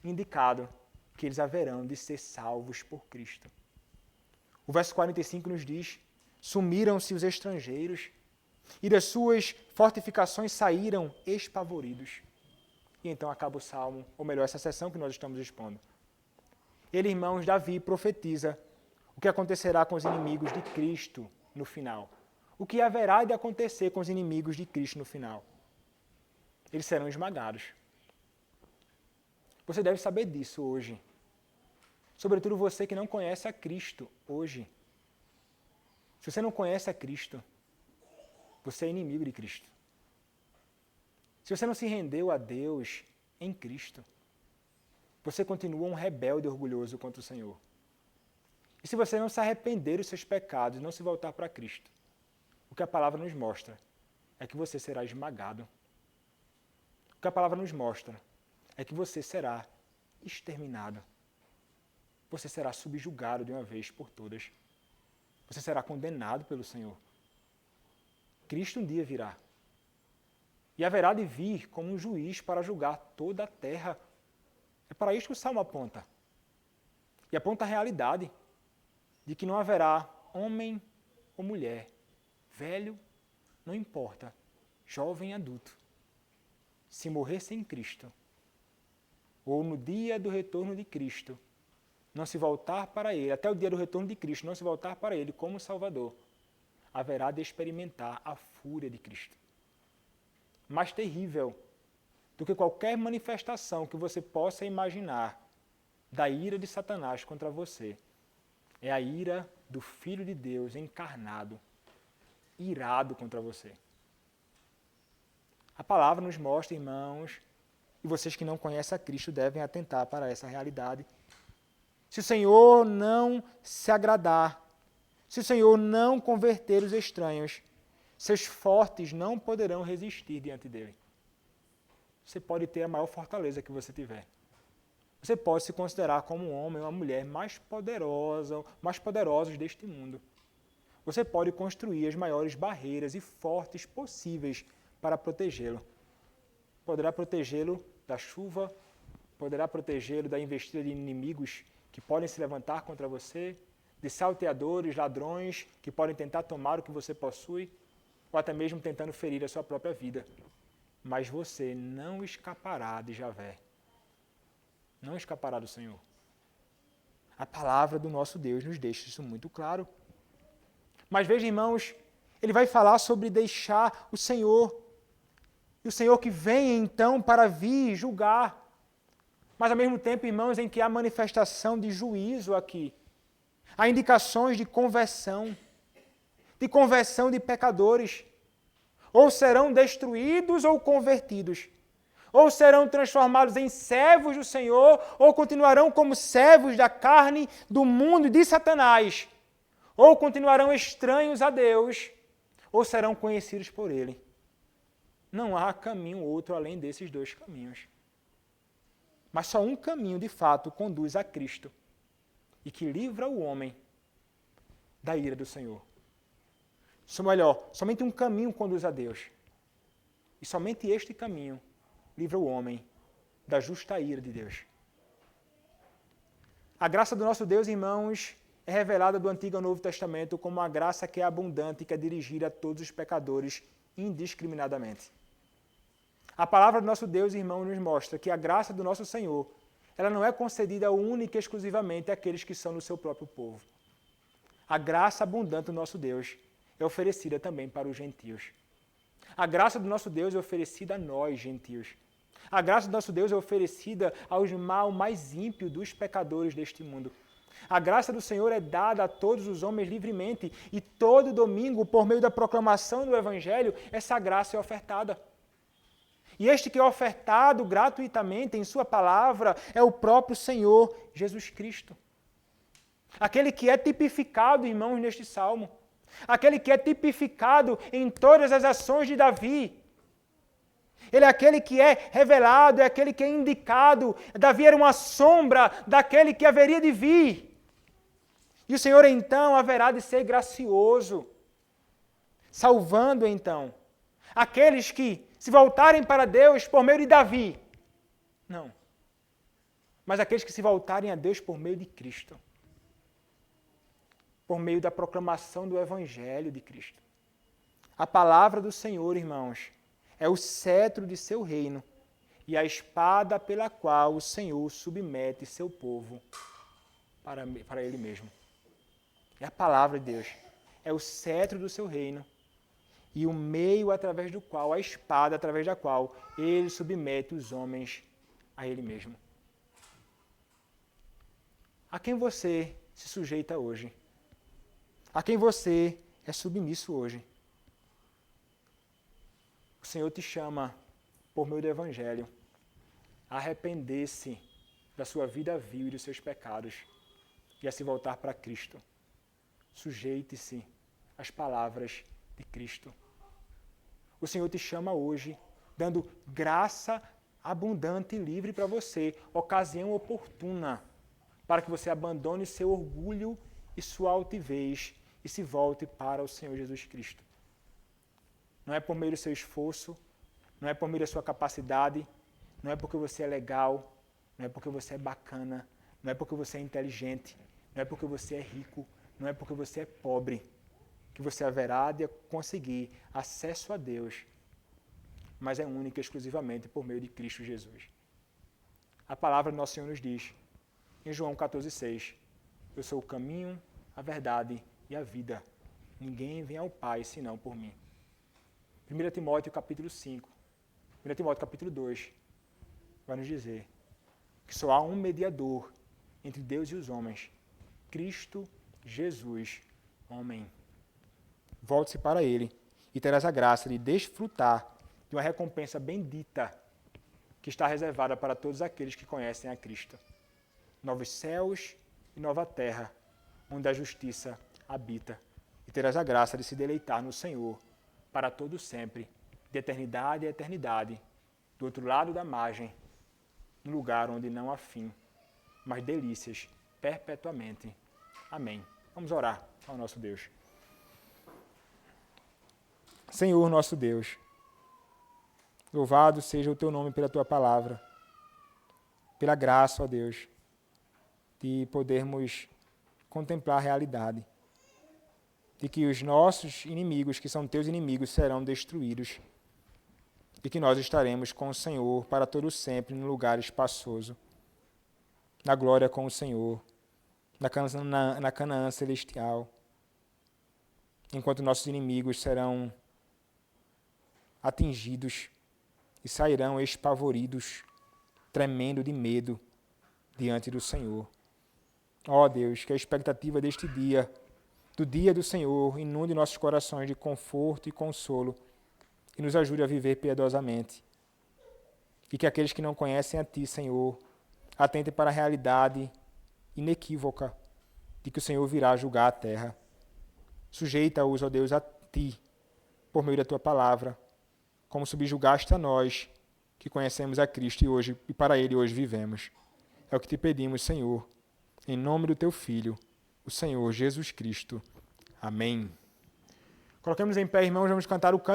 A: indicado que eles haverão de ser salvos por Cristo. O verso 45 nos diz: sumiram-se os estrangeiros e das suas fortificações saíram espavoridos. E então acaba o salmo, ou melhor, essa sessão que nós estamos expondo. Ele, irmãos, Davi profetiza o que acontecerá com os inimigos de Cristo no final. O que haverá de acontecer com os inimigos de Cristo no final? Eles serão esmagados. Você deve saber disso hoje. Sobretudo você que não conhece a Cristo hoje. Se você não conhece a Cristo, você é inimigo de Cristo. Se você não se rendeu a Deus em Cristo, você continua um rebelde orgulhoso contra o Senhor. E se você não se arrepender dos seus pecados e não se voltar para Cristo, o que a palavra nos mostra é que você será esmagado. O que a palavra nos mostra é que você será exterminado. Você será subjugado de uma vez por todas. Você será condenado pelo Senhor. Cristo um dia virá. E haverá de vir como um juiz para julgar toda a terra. É para isso que o Salmo aponta. E aponta a realidade de que não haverá homem ou mulher, velho, não importa, jovem, adulto, se morrer sem Cristo, ou no dia do retorno de Cristo, não se voltar para Ele, até o dia do retorno de Cristo, não se voltar para Ele como Salvador, haverá de experimentar a fúria de Cristo. Mais terrível do que qualquer manifestação que você possa imaginar da ira de Satanás contra você, é a ira do Filho de Deus encarnado, irado contra você. A palavra nos mostra, irmãos, e vocês que não conhecem a Cristo devem atentar para essa realidade. Se o Senhor não se agradar, se o Senhor não converter os estranhos, seus fortes não poderão resistir diante dele. Você pode ter a maior fortaleza que você tiver. Você pode se considerar como um homem ou uma mulher mais poderosos deste mundo. Você pode construir as maiores barreiras e fortes possíveis para protegê-lo.
B: poderá protegê-lo da chuva, poderá protegê-lo da investida de inimigos que podem se levantar contra você, de salteadores, ladrões que podem tentar tomar o que você possui, ou até mesmo tentando ferir a sua própria vida. Mas você não escapará de Javé. Não escapará do Senhor. A palavra do nosso Deus nos deixa isso muito claro. Mas veja, irmãos, ele vai falar sobre deixar o Senhor. E o Senhor que vem então para vir julgar. Mas ao mesmo tempo, irmãos, em que há manifestação de juízo aqui. Há indicações de conversão de pecadores. Ou serão destruídos ou convertidos. Ou serão transformados em servos do Senhor, ou continuarão como servos da carne, do mundo e de Satanás. Ou continuarão estranhos a Deus, ou serão conhecidos por Ele. Não há caminho outro além desses dois caminhos. Mas só um caminho, de fato, conduz a Cristo e que livra o homem da ira do Senhor. Ou melhor, somente um caminho conduz a Deus. E somente este caminho livra o homem da justa ira de Deus. A graça do nosso Deus, irmãos, é revelada do Antigo ao Novo Testamento como uma graça que é abundante e que é dirigida a todos os pecadores indiscriminadamente. A palavra do nosso Deus, irmão, nos mostra que a graça do nosso Senhor, ela não é concedida única e exclusivamente àqueles que são do seu próprio povo. A graça abundante do nosso Deus é oferecida também para os gentios. A graça do nosso Deus é oferecida a nós, gentios. A graça do nosso Deus é oferecida ao mais ímpio dos pecadores deste mundo. A graça do Senhor é dada a todos os homens livremente e todo domingo, por meio da proclamação do Evangelho, essa graça é ofertada. E este que é ofertado gratuitamente em sua palavra é o próprio Senhor Jesus Cristo. Aquele que é tipificado, irmãos, neste salmo. Aquele que é tipificado em todas as ações de Davi. Ele é aquele que é revelado, é aquele que é indicado. Davi era uma sombra daquele que haveria de vir. E o Senhor, então, haverá de ser gracioso, salvando, então, aqueles que se voltarem para Deus por meio de Davi. Não. Mas aqueles que se voltarem a Deus por meio de Cristo. Por meio da proclamação do Evangelho de Cristo. A palavra do Senhor, irmãos, é o cetro de seu reino e a espada pela qual o Senhor submete seu povo para Ele mesmo. É a palavra de Deus. É o cetro do seu reino e o meio através do qual, a espada através da qual Ele submete os homens a Ele mesmo. A quem você se sujeita hoje? A quem você é submisso hoje? O Senhor te chama, por meio do Evangelho, a arrepender-se da sua vida vil e dos seus pecados e a se voltar para Cristo. Sujeite-se às palavras de Cristo. O Senhor te chama hoje, dando graça abundante e livre para você, ocasião oportuna, para que você abandone seu orgulho e sua altivez e se volte para o Senhor Jesus Cristo. Não é por meio do seu esforço, não é por meio da sua capacidade, não é porque você é legal, não é porque você é bacana, não é porque você é inteligente, não é porque você é rico, não é porque você é pobre, que você haverá de conseguir acesso a Deus, mas é única e exclusivamente por meio de Cristo Jesus. A palavra do nosso Senhor nos diz, em João 14,6, eu sou o caminho, a verdade e a vida. Ninguém vem ao Pai senão por mim. 1 Timóteo capítulo 5, 1 Timóteo capítulo 2, vai nos dizer que só há um mediador entre Deus e os homens, Cristo Jesus, homem. Volte-se para Ele e terás a graça de desfrutar de uma recompensa bendita que está reservada para todos aqueles que conhecem a Cristo. Novos céus e nova terra, onde a justiça habita. E terás a graça de se deleitar no Senhor para todo sempre, de eternidade a eternidade, do outro lado da margem, no lugar onde não há fim, mas delícias perpetuamente. Amém. Vamos orar ao nosso Deus. Senhor, nosso Deus, Louvado seja o teu nome pela tua palavra, pela graça, ó Deus, de podermos contemplar a realidade, de que os nossos inimigos, que são teus inimigos, serão destruídos, e que nós estaremos com o Senhor para todo sempre num lugar espaçoso, na glória com o Senhor, na Canaã celestial, enquanto nossos inimigos serão atingidos e sairão espavoridos, tremendo de medo diante do Senhor. Ó Deus, que a expectativa deste dia, do dia do Senhor, inunde nossos corações de conforto e consolo e nos ajude a viver piedosamente. E que aqueles que não conhecem a Ti, Senhor, atentem para a realidade inequívoca de que o Senhor virá julgar a terra. Sujeita-os, ó Deus, a Ti, por meio da Tua palavra, como subjugaste a nós, que conhecemos a Cristo e para Ele hoje vivemos. É o que te pedimos, Senhor, em nome do Teu Filho, o Senhor Jesus Cristo. Amém. Coloquemos em pé, irmãos, vamos cantar o canto.